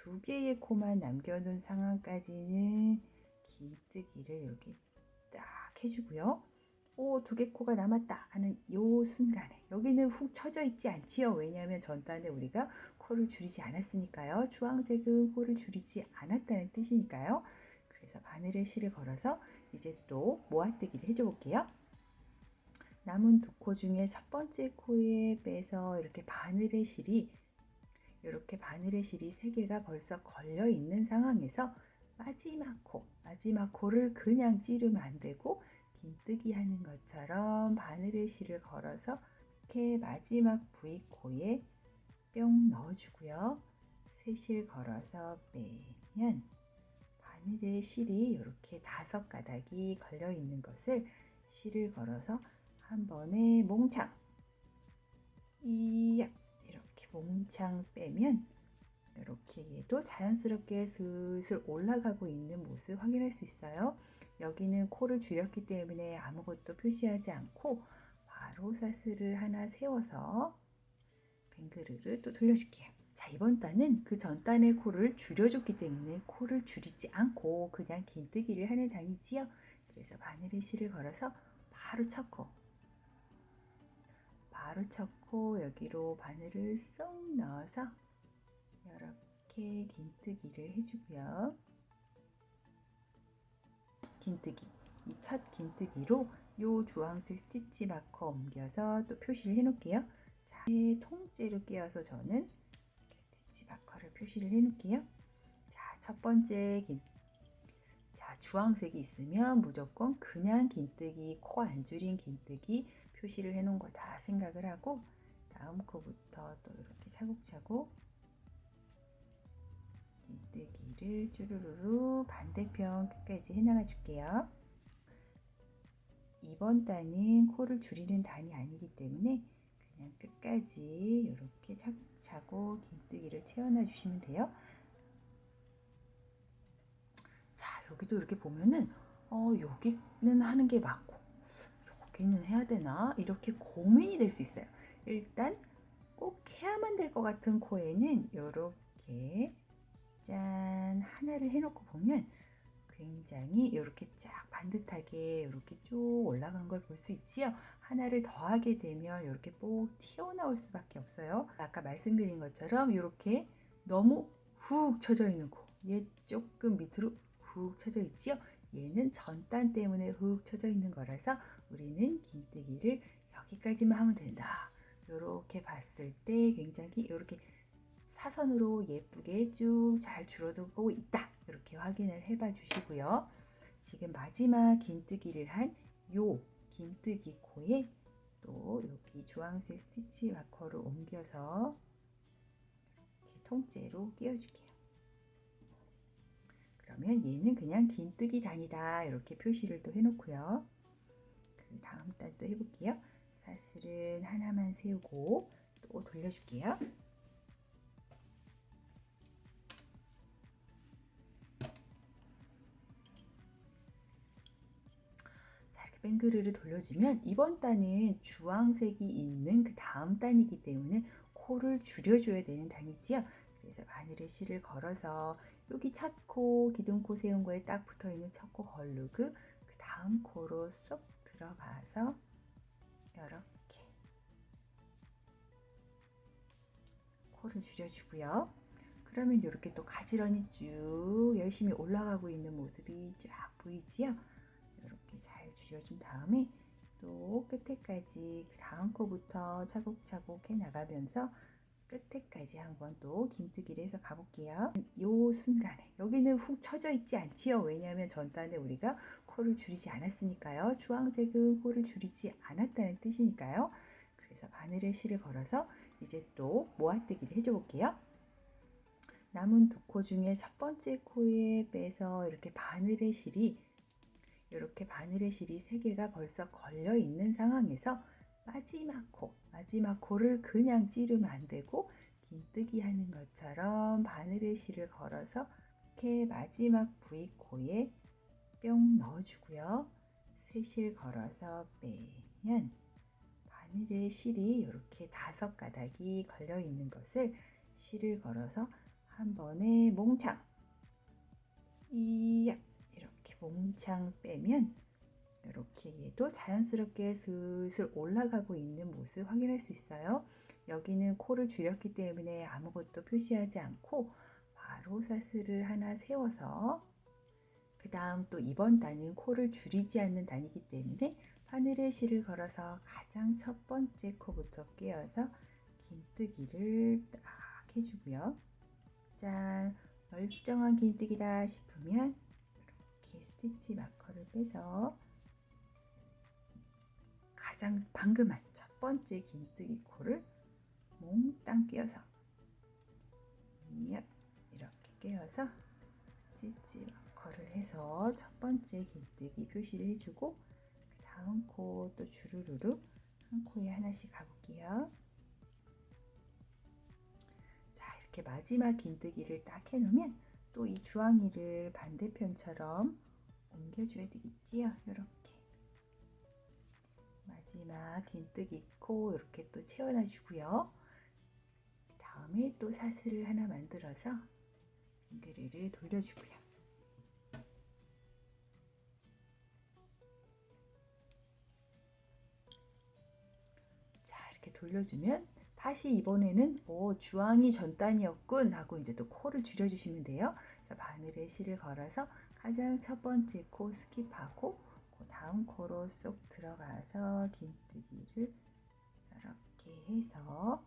2개의 코만 남겨놓은 상황까지는 긴뜨기를 이렇게 딱 해주고요. 2개 코가 남았다 하는 요 순간에 여기는 훅 쳐져 있지 않지요. 왜냐하면 전단에 우리가 코를 줄이지 않았으니까요. 주황색은 코를 줄이지 않았다는 뜻이니까요. 그래서 바늘에 실을 걸어서 이제 또 모아뜨기를 해줘 볼게요. 남은 2코 중에 첫 번째 코에 빼서 이렇게 바늘의 실이 3개가 벌써 걸려 있는 상황에서 마지막 코를 그냥 찌르면 안 되고 긴뜨기 하는 것처럼 바늘의 실을 걸어서 이렇게 마지막 부위 코에 뿅 넣어주고요. 새실 걸어서 빼면 바늘의 실이 이렇게 5가닥이 걸려 있는 것을 실을 걸어서 한 번에 몽창 이렇게 몽창 빼면 이렇게 얘도 자연스럽게 슬슬 올라가고 있는 모습 확인할 수 있어요. 여기는 코를 줄였기 때문에 아무것도 표시하지 않고 바로 사슬을 하나 세워서 뱅그르를 또 돌려줄게요. 자, 이번 단은 그 전 단의 코를 줄여줬기 때문에 코를 줄이지 않고 그냥 긴뜨기를 하는 단이지요. 그래서 바늘에 실을 걸어서 바로 첫 코 여기로 바늘을 쏙 넣어서 이렇게 긴뜨기를 해주고요. 긴뜨기, 이 첫 긴뜨기로 요 주황색 스티치 마커 옮겨서 또 표시를 해 놓을게요. 자, 통째로 끼워서 저는 스티치 마커를 표시를 해 놓을게요. 자, 첫 번째 주황색이 있으면 무조건 그냥 긴뜨기, 코 안 줄인 긴뜨기 표시를 해 놓은 거다 생각을 하고, 다음 코부터 또 이렇게 차곡차곡 긴뜨기를 쭈루루루 반대편 끝까지 해나가 줄게요. 이번 단은 코를 줄이는 단이 아니기 때문에 그냥 끝까지 이렇게 차곡차곡 긴뜨기를 채워놔 주시면 돼요. 자, 여기도 이렇게 보면은 여기는 하는 게 맞고 여기는 해야 되나? 이렇게 고민이 될 수 있어요. 일단 꼭 해야만 될 것 같은 코에는 이렇게 짠 하나를 해놓고 보면 굉장히 이렇게 쫙 반듯하게 이렇게 쭉 올라간 걸 볼 수 있지요. 하나를 더하게 되면 이렇게 꼭 튀어나올 수밖에 없어요. 아까 말씀드린 것처럼 이렇게 너무 훅 쳐져 있는 코, 얘 조금 밑으로 훅 쳐져 있지요. 얘는 전단 때문에 훅 쳐져 있는 거라서 우리는 긴뜨기를 여기까지만 하면 된다. 이렇게 봤을 때 굉장히 이렇게 사선으로 예쁘게 쭉 잘 줄어들고 있다. 이렇게 확인을 해봐 주시고요. 지금 마지막 긴뜨기를 한 요 긴뜨기 코에 또 여기 주황색 스티치 마커를 옮겨서 이렇게 통째로 끼워줄게요. 그러면 얘는 그냥 긴뜨기 단이다. 이렇게 표시를 또 해놓고요. 그 다음 단 또 해볼게요. 사슬은 하나만 세우고 또 돌려줄게요. 뱅그르를 돌려주면 이번 단은 주황색이 있는 그 다음 단이기 때문에 코를 줄여줘야 되는 단이지요. 그래서 바늘에 실을 걸어서 여기 첫 코, 기둥코 세운 거에 딱 붙어 있는 첫 코 걸르고 그 다음 코로 쏙 들어가서 이렇게 코를 줄여주고요. 그러면 이렇게 또 가지런히 쭉 열심히 올라가고 있는 모습이 쫙 보이지요. 이렇게 잘 줄여준 다음에 또 끝에까지 다음 코부터 차곡차곡 해 나가면서 끝에까지 한번 또 긴뜨기를 해서 가볼게요. 요 순간에 여기는 훅 쳐져 있지 않지요. 왜냐하면 전단에 우리가 코를 줄이지 않았으니까요. 주황색은 코를 줄이지 않았다는 뜻이니까요. 그래서 바늘에 실을 걸어서 이제 또 모아뜨기를 해줘 볼게요. 남은 두 코 중에 첫 번째 코에 빼서 이렇게 바늘의 실이 세 개가 벌써 걸려 있는 상황에서 마지막 코를 그냥 찌르면 안 되고 긴뜨기 하는 것처럼 바늘의 실을 걸어서 이렇게 마지막 부위 코에 뿅 넣어주고요. 세 실 걸어서 빼면 바늘의 실이 이렇게 5가닥이 걸려 있는 것을 실을 걸어서 한 번에 몽창 이렇게 몽창 빼면 이렇게 얘도 자연스럽게 슬슬 올라가고 있는 모습 확인할 수 있어요. 여기는 코를 줄였기 때문에 아무것도 표시하지 않고 바로 사슬을 하나 세워서 그 다음 또 이번 단은 코를 줄이지 않는 단이기 때문에 바늘에 실을 걸어서 가장 첫 번째 코부터 끼워서 긴뜨기를 딱 해주고요. 짠! 멀쩡한 긴뜨기다 싶으면 이렇게 스티치 마커를 빼서 가장 방금 한 첫 번째 긴뜨기 코를 몽땅 끼워서 이렇게 끼워서 스티치 마커를 해서 첫 번째 긴뜨기 표시를 해주고 그 다음 코 또 주르르르 한 코에 하나씩 가볼게요. 자, 이렇게 마지막 긴뜨기를 딱 해놓으면 또 이 주황이를 반대편처럼 옮겨줘야 되겠지요. 이렇게 마지막 긴뜨기 코 이렇게 또 채워놔 주고요. 다음에 또 사슬을 하나 만들어서 빙그르르 돌려주고요. 자, 이렇게 돌려주면 다시 이번에는 주황이 전단이었군 하고 이제 또 코를 줄여주시면 돼요. 자, 바늘에 실을 걸어서 가장 첫 번째 코 스킵하고 그 다음 코로 쏙 들어가서 긴뜨기를 이렇게 해서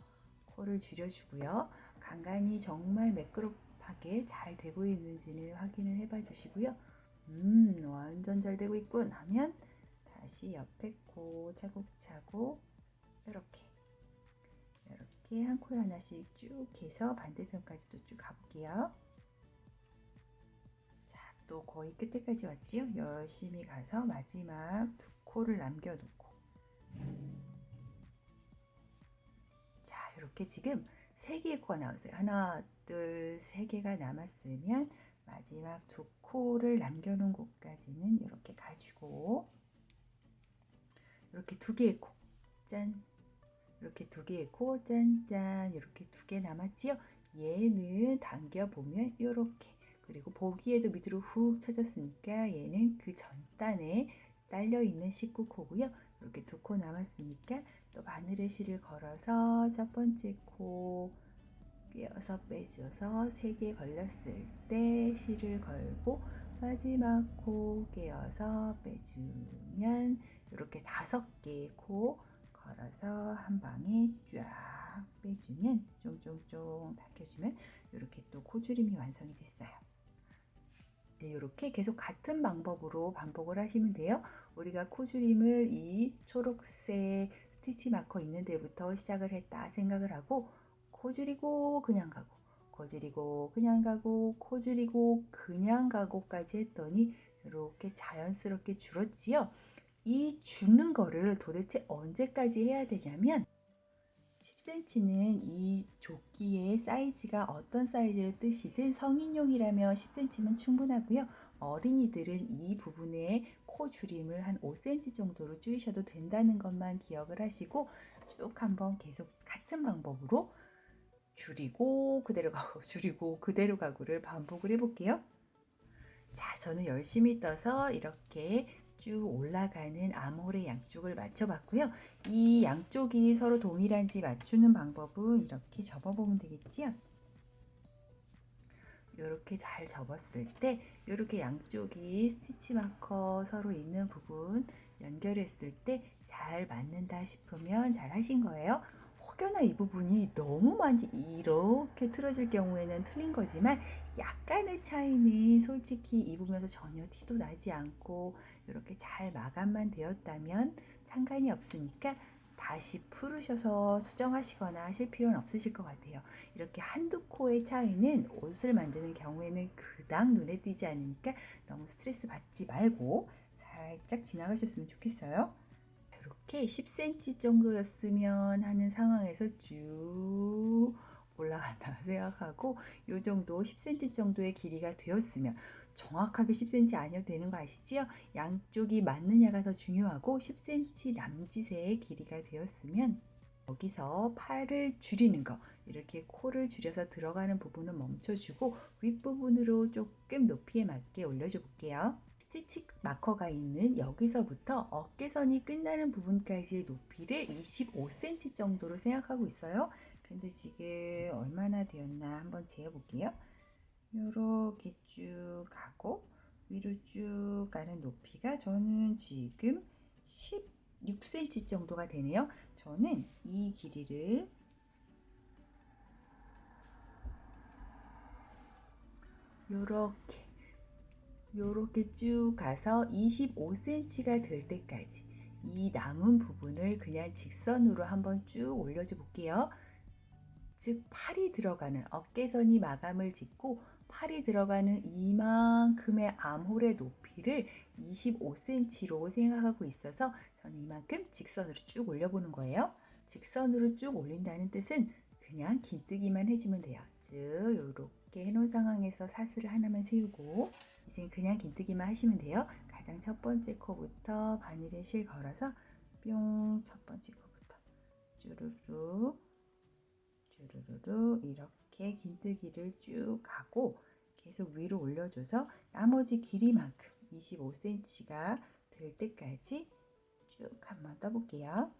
코를 줄여주고요. 간간히 정말 매끄럽게 잘 되고 있는지를 확인을 해봐 주시고요. 완전 잘 되고 있군 하면 다시 옆에 코 차곡차곡 이렇게 한 코에 하나씩 쭉 해서 반대편까지도 쭉 가볼게요. 자, 또 거의 끝에까지 왔지요? 열심히 가서 마지막 두 코를 남겨놓고 자, 이렇게 지금 3개의 코가 나왔어요. 하나, 둘, 3개가 남았으면 마지막 두 코를 남겨놓은 곳까지는 이렇게 가지고 이렇게 2개의 코, 짠! 이렇게 2개의 코, 짠짠! 이렇게 2개 남았지요? 얘는 당겨보면 이렇게 그리고 보기에도 밑으로 훅 쳐졌으니까 얘는 그 전단에 딸려있는 19코고요. 이렇게 2코 남았으니까 또 바늘에 실을 걸어서 첫 번째 코 끼워서 빼줘서 3개 걸렸을 때 실을 걸고 마지막 코 끼워서 빼주면 이렇게 5개의 코 걸어서 한 방에 쫙 빼주면 쫑쫑쫑 당겨주면 이렇게 또 코줄임이 완성이 됐어요. 이렇게 계속 같은 방법으로 반복을 하시면 돼요. 우리가 코줄임을 이 초록색 스티치 마커 있는 데부터 시작을 했다 생각을 하고 코 줄이고 그냥 가고 코 줄이고 그냥 가고 코 줄이고 그냥 가고까지 했더니 이렇게 자연스럽게 줄었지요. 이 주는 거를 도대체 언제까지 해야 되냐면 10cm는 이 조끼의 사이즈가 어떤 사이즈를 뜻이든 성인용이라면 10cm면 충분하고요. 어린이들은 이 부분에 코 줄임을 한 5cm 정도로 줄이셔도 된다는 것만 기억을 하시고 쭉 한번 계속 같은 방법으로 줄이고 그대로 가고 줄이고 그대로 가고를 반복을 해볼게요. 자, 저는 열심히 떠서 이렇게 쭉 올라가는 아몰의 양쪽을 맞춰봤고요. 이 양쪽이 서로 동일한지 맞추는 방법은 이렇게 접어보면 되겠지요. 이렇게 잘 접었을 때 이렇게 양쪽이 스티치 마커 서로 있는 부분 연결했을 때 잘 맞는다 싶으면 잘 하신 거예요. 혹여나 이 부분이 너무 많이 이렇게 틀어질 경우에는 틀린 거지만 약간의 차이는 솔직히 입으면서 전혀 티도 나지 않고 이렇게 잘 마감만 되었다면 상관이 없으니까 다시 풀으셔서 수정하시거나 하실 필요는 없으실 것 같아요. 이렇게 한두 코의 차이는 옷을 만드는 경우에는 그닥 눈에 띄지 않으니까 너무 스트레스 받지 말고 살짝 지나가셨으면 좋겠어요. 이렇게 10cm 정도였으면 하는 상황에서 쭉 올라간다 생각하고 이 정도 10cm 정도의 길이가 되었으면 정확하게 10cm 아니어도 되는 거 아시지요? 양쪽이 맞느냐가 더 중요하고 10cm 남짓의 길이가 되었으면 여기서 팔을 줄이는 거 이렇게 코를 줄여서 들어가는 부분은 멈춰주고 윗부분으로 조금 높이에 맞게 올려줘 볼게요. 스티치 마커가 있는 여기서부터 어깨선이 끝나는 부분까지의 높이를 25cm 정도로 생각하고 있어요. 근데 지금 얼마나 되었나 한번 재어볼게요. 요렇게 쭉 가고 위로 쭉 가는 높이가 저는 지금 16cm 정도가 되네요. 저는 이 길이를 요렇게 쭉 가서 25cm가 될 때까지 이 남은 부분을 그냥 직선으로 한번 쭉 올려줘 볼게요. 즉 팔이 들어가는 어깨선이 마감을 짓고 팔이 들어가는 이만큼의 암홀의 높이를 25cm로 생각하고 있어서 저는 이만큼 직선으로 쭉 올려보는 거예요. 직선으로 쭉 올린다는 뜻은 그냥 긴뜨기만 해주면 돼요. 즉 이렇게 해놓은 상황에서 사슬을 하나만 세우고 이제 그냥 긴뜨기만 하시면 돼요. 가장 첫 번째 코부터 바늘에 실 걸어서 뿅 첫 번째 코부터 쭈루루 쭈루루루 이렇게 긴뜨기를 쭉 가고 계속 위로 올려줘서 나머지 길이만큼 25cm가 될 때까지 쭉 한번 떠볼게요.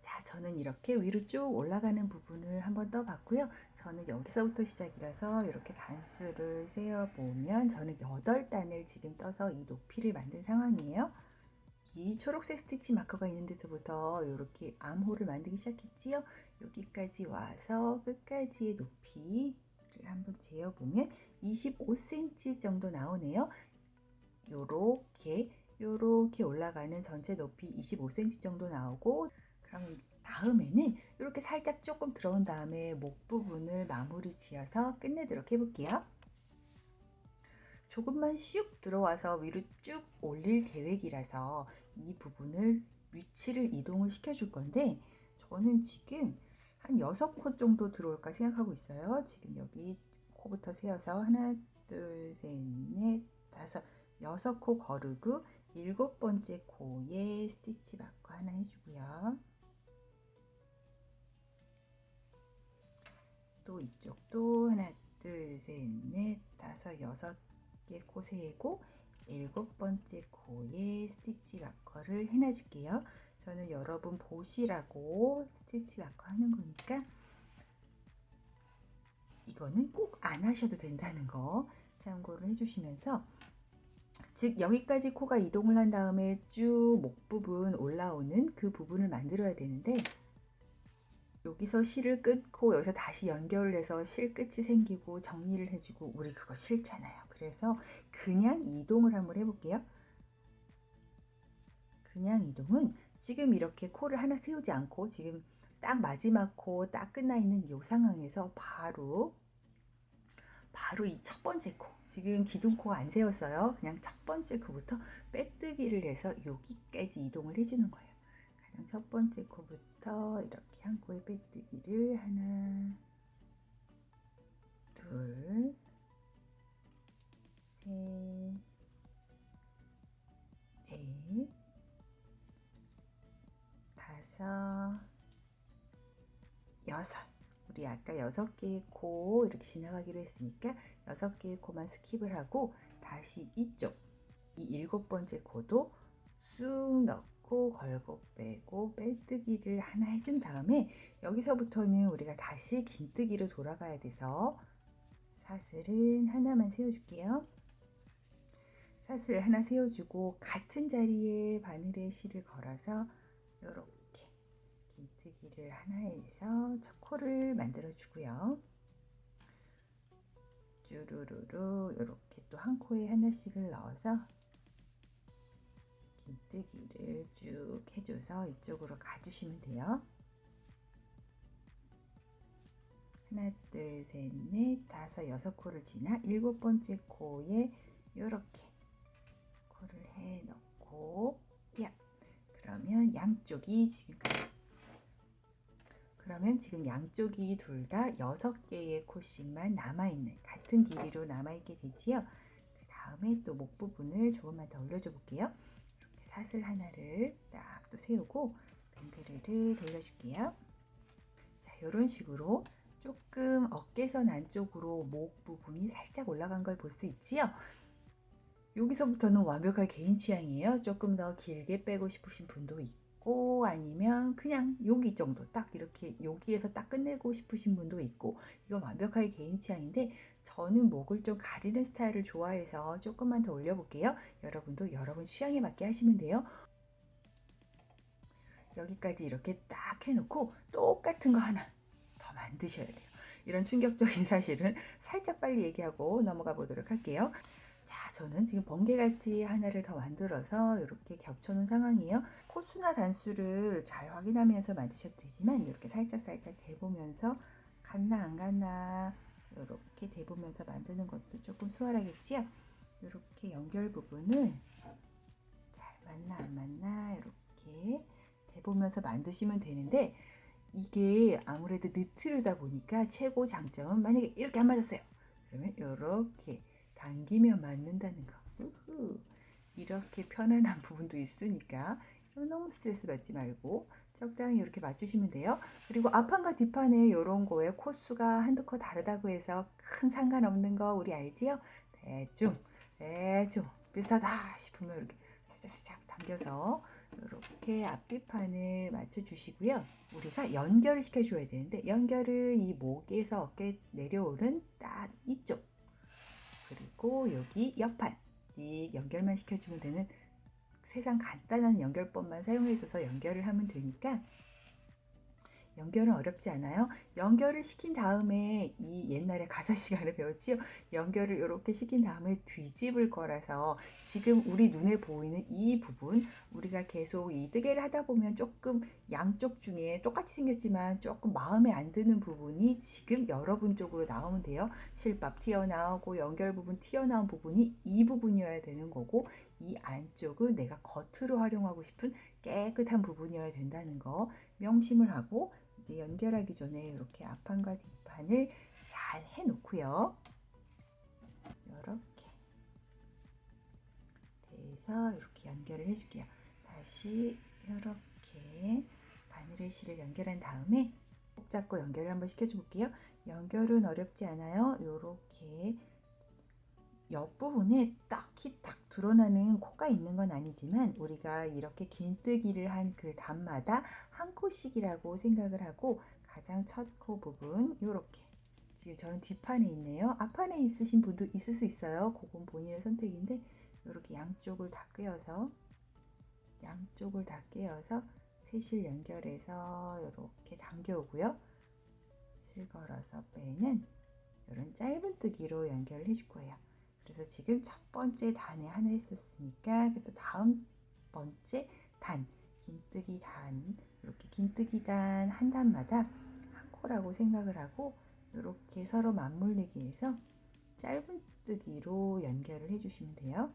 자, 저는 이렇게 위로 쭉 올라가는 부분을 한번 떠봤고요. 저는 여기서부터 시작이라서 이렇게 단수를 세어보면 저는 8단을 지금 떠서 이 높이를 만든 상황이에요. 이 초록색 스티치 마커가 있는 데서부터 이렇게 암홀을 만들기 시작했지요. 여기까지 와서 끝까지의 높이를 한번 재어보면 25cm 정도 나오네요. 요렇게 올라가는 전체 높이 25cm 정도 나오고 그럼 다음에는 이렇게 살짝 조금 들어온 다음에 목 부분을 마무리 지어서 끝내도록 해볼게요. 조금만 슉 들어와서 위로 쭉 올릴 계획이라서 이 부분을 위치를 이동을 시켜줄 건데 저는 지금 한 6코 정도 들어올까 생각하고 있어요. 지금 여기 코부터 세어서 하나, 둘, 셋, 넷, 다섯, 6코 거르고 7번째 코에 스티치 마커 하나 해주고요. 또 이쪽도 하나, 둘, 셋, 넷, 다섯, 6개 코 세고 7번째 코에 스티치 마커를 해놔줄게요. 저는 여러분 보시라고 스티치 마커 하는 거니까 이거는 꼭 안 하셔도 된다는 거 참고를 해주시면서 즉 여기까지 코가 이동을 한 다음에 쭉 목 부분 올라오는 그 부분을 만들어야 되는데 여기서 실을 끊고 여기서 다시 연결을 해서 실 끝이 생기고 정리를 해주고 우리 그거 싫잖아요. 그래서 그냥 이동을 한번 해볼게요. 그냥 이동은 지금 이렇게 코를 하나 세우지 않고 지금 딱 마지막 코 딱 끝나 있는 이 상황에서 바로 이 첫 번째 코 지금 기둥코가 안 세웠어요. 그냥 첫 번째 코부터 빼뜨기를 해서 여기까지 이동을 해주는 거예요. 가장 첫 번째 코부터 이렇게 한 코에 빼뜨기를 하나, 둘, 셋, 넷, 다섯, 여섯. 우리 아까 6개의 코 이렇게 지나가기로 했으니까 6개의 코만 스킵을 하고 다시 이쪽 이 7번째 코도 쑥 넣고 걸고 빼고 빼뜨기를 하나 해준 다음에 여기서부터는 우리가 다시 긴뜨기로 돌아가야 돼서 사슬은 하나만 세워줄게요. 사슬 하나 세워주고 같은 자리에 바늘에 실을 걸어서 이렇게 긴뜨기를 하나에서 코를 만들어 주고요. 쭈루루루 이렇게 또 한 코에 하나씩을 넣어서 긴뜨기를 쭉 해줘서 이쪽으로 가주시면 돼요. 하나, 둘, 셋, 넷, 다섯, 여섯 코를 지나 일곱 번째 코에 이렇게 코를 해놓고, 야, 그러면 양쪽이 지금 양쪽이 둘 다 6개의 코씩만 남아있는 같은 길이로 남아있게 되지요. 그 다음에 또 목 부분을 조금만 더 올려줘 볼게요. 이렇게 사슬 하나를 딱 또 세우고 뱅그르를 돌려줄게요. 자, 이런 식으로 조금 어깨선 안쪽으로 목 부분이 살짝 올라간 걸 볼 수 있지요. 여기서부터는 완벽하게 개인 취향이에요. 조금 더 길게 빼고 싶으신 분도 있고, 아니면 그냥 여기 정도 딱 이렇게 여기에서 딱 끝내고 싶으신 분도 있고, 이건 완벽하게 개인 취향인데 저는 목을 좀 가리는 스타일을 좋아해서 조금만 더 올려볼게요. 여러분도 여러분 취향에 맞게 하시면 돼요. 여기까지 이렇게 딱 해놓고 똑같은 거 하나 더 만드셔야 돼요. 이런 충격적인 사실은 살짝 빨리 얘기하고 넘어가 보도록 할게요. 자, 저는 지금 번개같이 하나를 더 만들어서 이렇게 겹쳐놓은 상황이에요. 코수나 단수를 잘 확인하면서 만드셔도 되지만 이렇게 살짝 대보면서 갔나 안 갔나 이렇게 대보면서 만드는 것도 조금 수월하겠지요. 이렇게 연결 부분을 잘 맞나 안 맞나 이렇게 대보면서 만드시면 되는데, 이게 아무래도 니트류다 보니까 최고 장점은 만약에 이렇게 안 맞았어요. 그러면 이렇게 당기면 맞는다는 거. 우후. 이렇게 편안한 부분도 있으니까 너무 스트레스 받지 말고 적당히 이렇게 맞추시면 돼요. 그리고 앞판과 뒷판에 이런 거에 코수가 한두 코 다르다고 해서 큰 상관없는 거 우리 알지요? 대충 비슷하다 싶으면 이렇게 살짝 당겨서 이렇게 앞뒤판을 맞춰주시고요. 우리가 연결을 시켜줘야 되는데, 연결은 이 목에서 어깨 내려오는 딱 이쪽, 그리고 여기 옆판, 이 연결만 시켜주면 되는 세상 간단한 연결법만 사용해줘서 연결을 하면 되니까 연결은 어렵지 않아요. 연결을 시킨 다음에 이 옛날에 가사 시간에 배웠지요. 연결을 이렇게 시킨 다음에 뒤집을 거라서 지금 우리 눈에 보이는 이 부분, 우리가 계속 이 뜨개를 하다 보면 조금 양쪽 중에 똑같이 생겼지만 조금 마음에 안 드는 부분이 지금 여러분 쪽으로 나오면 돼요. 실밥 튀어나오고 연결 부분 튀어나온 부분이 이 부분이어야 되는 거고, 이 안쪽은 내가 겉으로 활용하고 싶은 깨끗한 부분이어야 된다는 거 명심을 하고, 이제 연결하기 전에 이렇게 앞판과 뒷판을 잘 해놓고요. 이렇게 돼서 이렇게 연결을 해줄게요. 다시 이렇게 바늘의 실을 연결한 다음에 꼭 잡고 연결을 한번 시켜줘 볼게요. 연결은 어렵지 않아요. 이렇게 옆부분에 딱히 딱 드러나는 코가 있는 건 아니지만, 우리가 이렇게 긴뜨기를 한 그 단마다 한 코씩이라고 생각을 하고, 가장 첫 코 부분 이렇게, 지금 저는 뒷판에 있네요. 앞판에 있으신 분도 있을 수 있어요. 그건 본인의 선택인데, 이렇게 양쪽을 다 꿰어서 세실 연결해서 이렇게 당겨오고요. 실 걸어서 빼는 이런 짧은 뜨기로 연결을 해줄 거예요. 그래서 지금 첫 번째 단에 하나 했었으니까 또 다음 번째 단, 긴뜨기 단, 이렇게 긴뜨기 단 한 단마다 한 코라고 생각을 하고 이렇게 서로 맞물리기 해서 짧은 뜨기로 연결을 해주시면 돼요.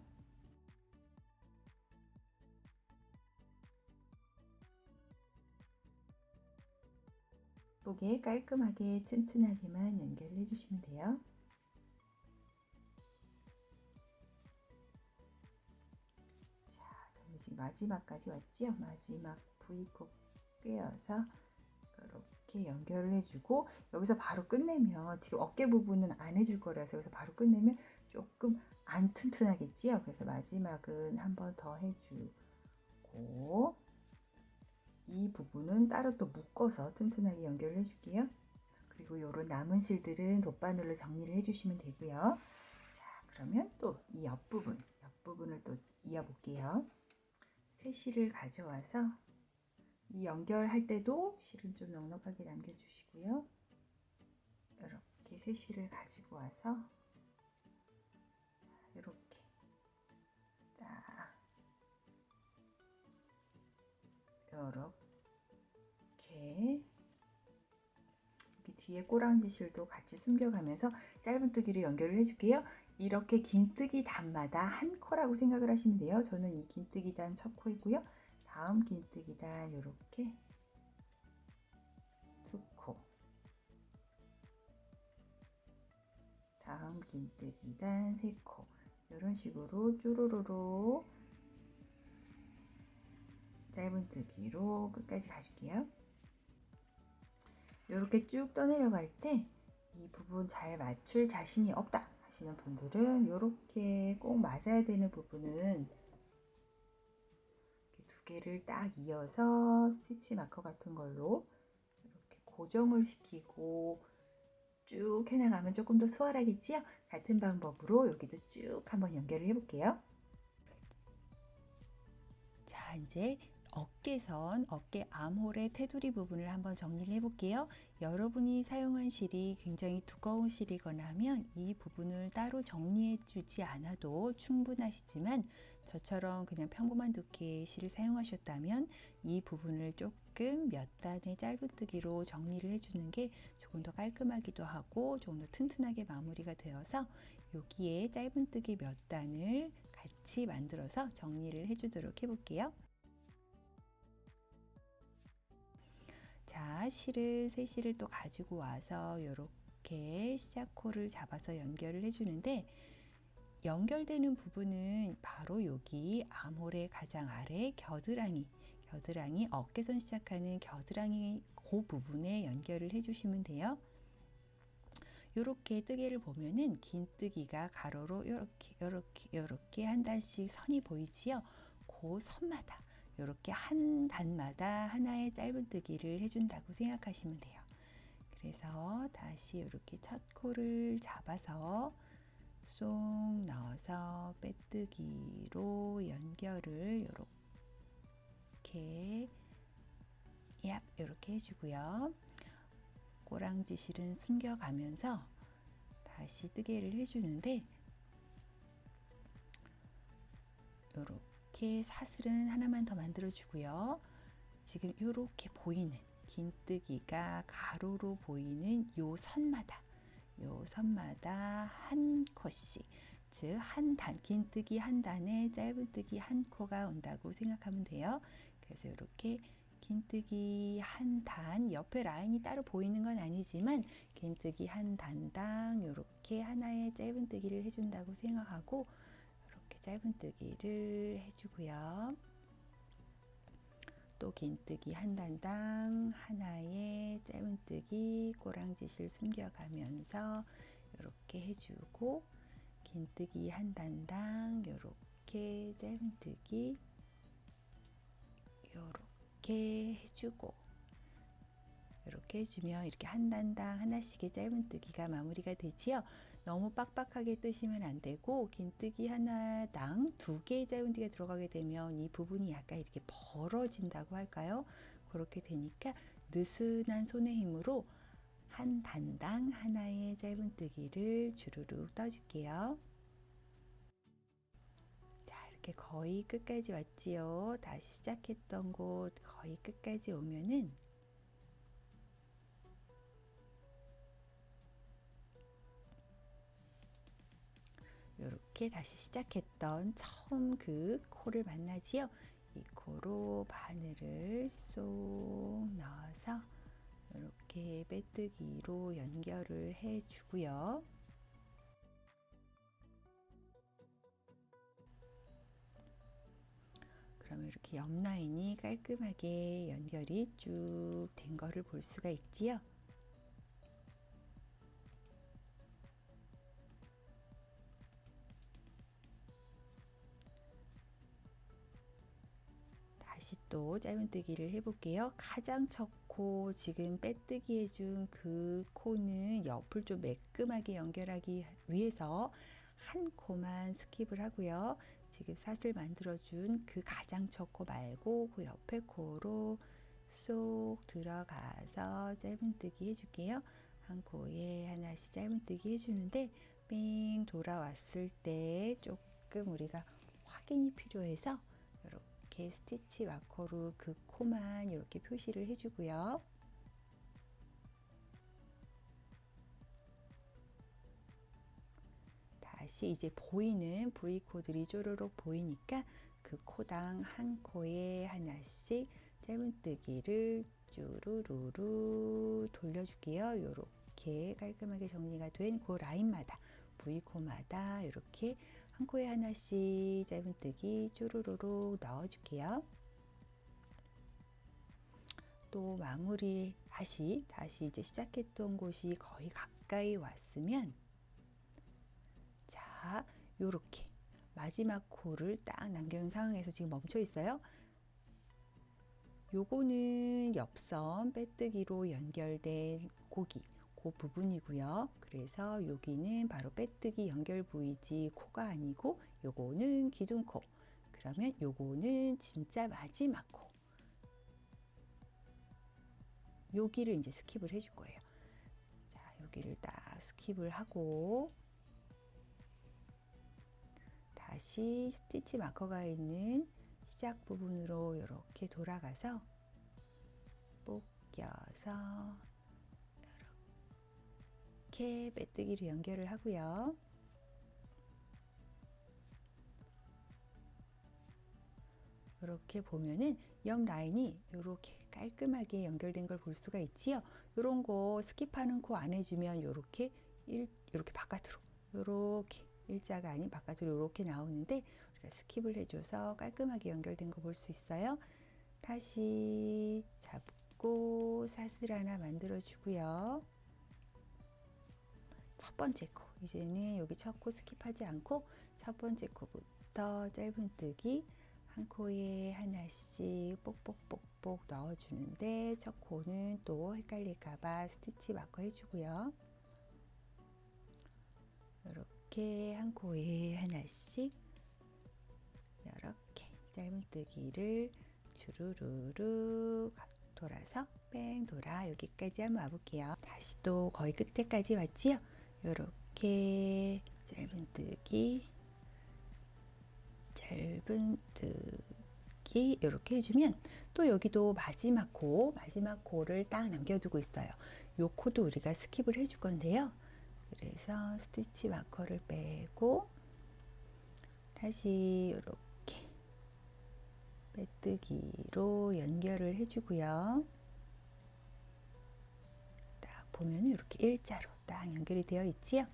예쁘게 깔끔하게 튼튼하게만 연결을 해주시면 돼요. 지금 마지막까지 왔죠? 마지막 V콕 꿰어서 이렇게 연결을 해주고, 여기서 바로 끝내면 지금 어깨 부분은 안 해줄 거라서 여기서 바로 끝내면 조금 안 튼튼하겠지요? 그래서 마지막은 한 번 더 해주고, 이 부분은 따로 또 묶어서 튼튼하게 연결을 해줄게요. 그리고 이런 남은 실들은 돗바늘로 정리를 해주시면 되고요. 자, 그러면 또 이 옆부분을 또 이어볼게요. 새 실을 가져와서 이 연결할 때도 실은 좀 넉넉하게 남겨주시고요. 이렇게 새 실을 가지고 와서 이렇게 딱 이렇게 여기 뒤에 꼬랑지 실도 같이 숨겨가면서 짧은뜨기로 연결을 해줄게요. 이렇게 긴뜨기 단마다 한 코라고 생각을 하시면 돼요. 저는 이 긴뜨기 단 첫 코이고요. 다음 긴뜨기 단 이렇게 두 코, 다음 긴뜨기 단 세 코, 이런 식으로 쪼로로로 짧은뜨기로 끝까지 가줄게요. 이렇게 쭉 떠내려갈 때 이 부분 잘 맞출 자신이 없다 하시는 분들은 이렇게 꼭 맞아야 되는 부분은 두 개를 딱 이어서 스티치 마커 같은 걸로 이렇게 고정을 시키고 쭉 해나가면 조금 더 수월하겠지요? 같은 방법으로 여기도 쭉 한번 연결을 해볼게요. 자, 이제 어깨선, 어깨 암홀의 테두리 부분을 한번 정리를 해볼게요. 여러분이 사용한 실이 굉장히 두꺼운 실이거나 하면 이 부분을 따로 정리해 주지 않아도 충분하시지만 저처럼 그냥 평범한 두께의 실을 사용하셨다면 이 부분을 조금 몇 단의 짧은뜨기로 정리를 해주는 게 조금 더 깔끔하기도 하고 조금 더 튼튼하게 마무리가 되어서 여기에 짧은뜨기 몇 단을 같이 만들어서 정리를 해주도록 해볼게요. 자, 새 실을 또 가지고 와서 이렇게 시작코를 잡아서 연결을 해주는데 연결되는 부분은 바로 여기 암홀의 가장 아래 겨드랑이 어깨선 시작하는 겨드랑이 그 부분에 연결을 해주시면 돼요. 이렇게 뜨개를 보면은 긴뜨기가 가로로 이렇게 한 단씩 선이 보이지요. 그 선마다 이렇게 한 단마다 하나의 짧은뜨기를 해준다고 생각하시면 돼요. 그래서 다시 이렇게 첫 코를 잡아서 쏙 넣어서 빼뜨기로 연결을 이렇게 해주고요. 꼬랑지 실은 숨겨가면서 다시 뜨개를 해주는데 이렇게 사슬은 하나만 더 만들어 주고요. 지금 이렇게 보이는 긴뜨기가 가로로 보이는 요 선마다 한 코씩, 즉 한 단, 긴뜨기 한 단에 짧은뜨기 한 코가 온다고 생각하면 돼요. 그래서 이렇게 긴뜨기 한 단, 옆에 라인이 따로 보이는 건 아니지만 긴뜨기 한 단당 이렇게 하나의 짧은뜨기를 해준다고 생각하고 이렇게 짧은뜨기를 해주고요. 또 긴뜨기 한 단당 하나의 짧은뜨기 꼬랑지실 숨겨가면서 이렇게 해주고 긴뜨기 한 단당 이렇게 짧은뜨기 이렇게 해주고 이렇게 해주면 이렇게 한 단당 하나씩의 짧은뜨기가 마무리가 되지요. 너무 빡빡하게 뜨시면 안 되고 긴뜨기 하나당 두 개의 짧은뜨기가 들어가게 되면 이 부분이 약간 이렇게 벌어진다고 할까요? 그렇게 되니까 느슨한 손의 힘으로 한 단당 하나의 짧은뜨기를 주르륵 떠줄게요. 자, 이렇게 거의 끝까지 왔지요. 다시 시작했던 곳 거의 끝까지 오면은 이렇게 다시 시작했던 처음 그 코를 만나지요. 이 코로 바늘을 쏙 넣어서 이렇게 빼뜨기로 연결을 해 주고요. 그러면 이렇게 옆 라인이 깔끔하게 연결이 쭉 된 거를 볼 수가 있지요. 다시 또 짧은뜨기를 해볼게요. 가장 첫 코 지금 빼뜨기 해준 그 코는 옆을 좀 매끈하게 연결하기 위해서 한 코만 스킵을 하고요. 지금 사슬 만들어준 그 가장 첫 코 말고 그 옆에 코로 쏙 들어가서 짧은뜨기 해줄게요. 한 코에 하나씩 짧은뜨기 해주는데 뺑 돌아왔을 때 조금 우리가 확인이 필요해서 이렇게 스티치 마커로 그 코만 이렇게 표시를 해주고요. 다시 이제 보이는 V코들이 쪼르륵 보이니까 그 코당 한 코에 하나씩 짧은뜨기를 쭈루루루 돌려줄게요. 이렇게 깔끔하게 정리가 된 그 라인마다 V코마다 이렇게 한 코에 하나씩 짧은뜨기 쭈루루루 넣어줄게요. 또 마무리 다시 이제 시작했던 곳이 거의 가까이 왔으면 자, 요렇게 마지막 코를 딱 남겨놓은 상황에서 지금 멈춰 있어요. 요거는 옆선 빼뜨기로 연결된 고기, 그 부분이고요. 그래서 여기는 바로 빼뜨기 연결 부위지 코가 아니고 요거는 기둥코. 그러면 요거는 진짜 마지막 코. 여기를 이제 스킵을 해줄 거예요. 자, 여기를 딱 스킵을 하고 다시 스티치 마커가 있는 시작 부분으로 이렇게 돌아가서 뽑겨서 이렇게 빼뜨기로 연결을 하고요. 이렇게 보면은 옆 라인이 이렇게 깔끔하게 연결된 걸 볼 수가 있지요. 이런 거 스킵하는 코 안 해주면 이렇게 이렇게 바깥으로 이렇게 일자가 아닌 바깥으로 이렇게 나오는데 우리가 스킵을 해줘서 깔끔하게 연결된 거 볼 수 있어요. 다시 잡고 사슬 하나 만들어 주고요. 첫 번째 코, 이제는 여기 첫 코 스킵하지 않고 첫 번째 코부터 짧은뜨기 한 코에 하나씩 뽁뽁뽁뽁 넣어주는데 첫 코는 또 헷갈릴까봐 스티치 마커 해주고요. 이렇게 한 코에 하나씩 이렇게 짧은뜨기를 주르르르 돌아서 뺑 돌아 여기까지 한번 와볼게요. 다시 또 거의 끝에까지 왔지요. 이렇게 짧은뜨기 이렇게 해주면 또 여기도 마지막 코를 딱 남겨두고 있어요. 요 코도 우리가 스킵을 해줄 건데요. 그래서 스티치 마커를 빼고 다시 이렇게 빼뜨기로 연결을 해주고요. 딱 보면 이렇게 일자로 딱 연결이 되어 있지요.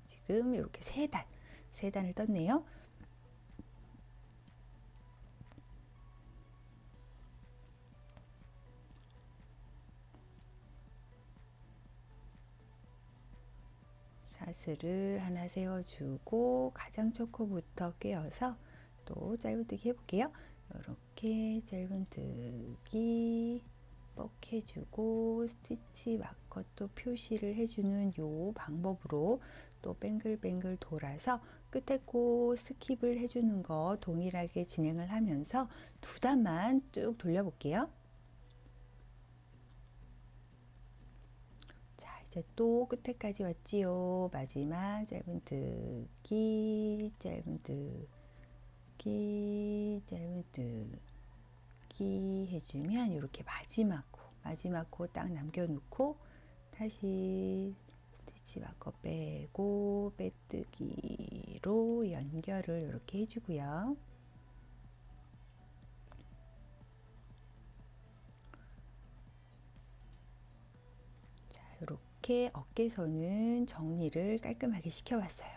지금 이렇게 세 단을 떴네요. 사슬을 하나 세워주고 가장 첫 코부터 꿰어서 또 짧은뜨기 해볼게요. 이렇게 짧은뜨기 뻑 해주고 스티치 마커 또 표시를 해주는 요 방법으로 또 뱅글뱅글 돌아서 끝에 코 스킵을 해주는 거 동일하게 진행을 하면서 두 단만 쭉 돌려볼게요. 자, 이제 또 끝에까지 왔지요. 마지막 짧은뜨기 해주면 이렇게 마지막 코 딱 남겨놓고 다시 스티치 마커 빼고 빼뜨기로 연결을 이렇게 해주고요. 자, 이렇게 어깨선은 정리를 깔끔하게 시켜봤어요.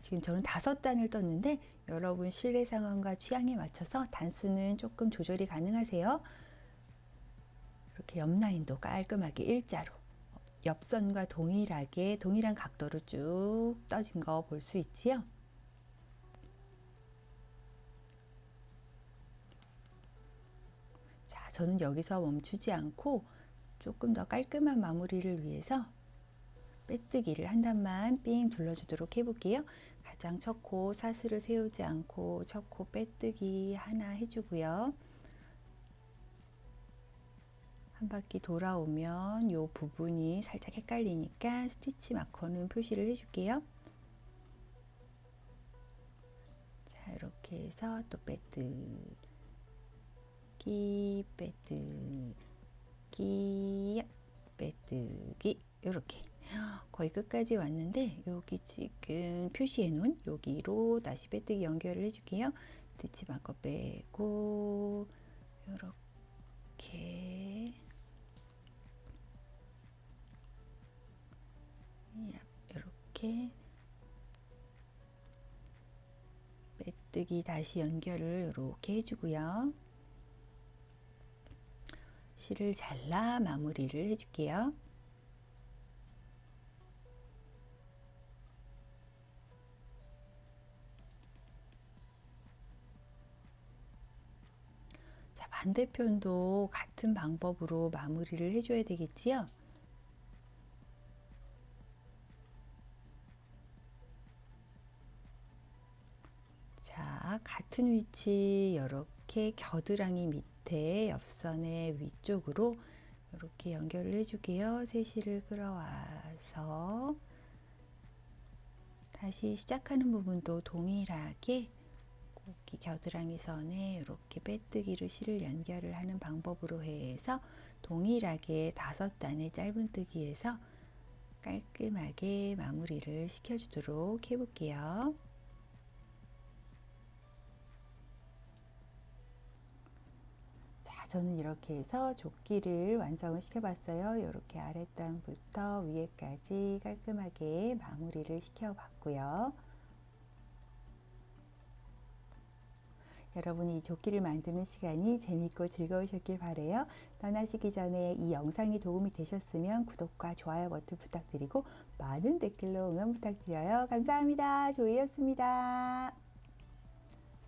지금 저는 5단을 떴는데 여러분 실내 상황과 취향에 맞춰서 단수는 조금 조절이 가능하세요. 이렇게 옆 라인도 깔끔하게 일자로 옆선과 동일한 각도로 쭉 떠진 거 볼 수 있지요. 자, 저는 여기서 멈추지 않고 조금 더 깔끔한 마무리를 위해서 빼뜨기를 한 단만 삥 둘러주도록 해볼게요. 가장 첫 코 사슬을 세우지 않고 첫 코 빼뜨기 하나 해주고요. 한 바퀴 돌아오면 이 부분이 살짝 헷갈리니까 스티치 마커는 표시를 해줄게요. 자, 이렇게 해서 또 빼뜨기, 빼뜨기, 빼뜨기 이렇게 거의 끝까지 왔는데 여기 지금 표시해 놓은 여기로 다시 빼뜨기 연결을 해줄게요. 스티치 마커 빼고 이렇게 이렇게 빼뜨기 다시 연결을 이렇게 해주고요. 실을 잘라 마무리를 해줄게요. 자, 반대편도 같은 방법으로 마무리를 해줘야 되겠지요? 자, 같은 위치 이렇게 겨드랑이 밑에 옆선의 위쪽으로 이렇게 연결을 해주게요. 세실을 끌어와서 다시 시작하는 부분도 동일하게 고기 겨드랑이 선에 이렇게 빼뜨기로 실을 연결을 하는 방법으로 해서 동일하게 5단의 짧은뜨기에서 깔끔하게 마무리를 시켜주도록 해볼게요. 저는 이렇게 해서 조끼를 완성을 시켜봤어요. 이렇게 아랫단부터 위에까지 깔끔하게 마무리를 시켜봤고요. 여러분이 이 조끼를 만드는 시간이 재밌고 즐거우셨길 바라요. 떠나시기 전에 이 영상이 도움이 되셨으면 구독과 좋아요 버튼 부탁드리고 많은 댓글로 응원 부탁드려요. 감사합니다. 조이였습니다.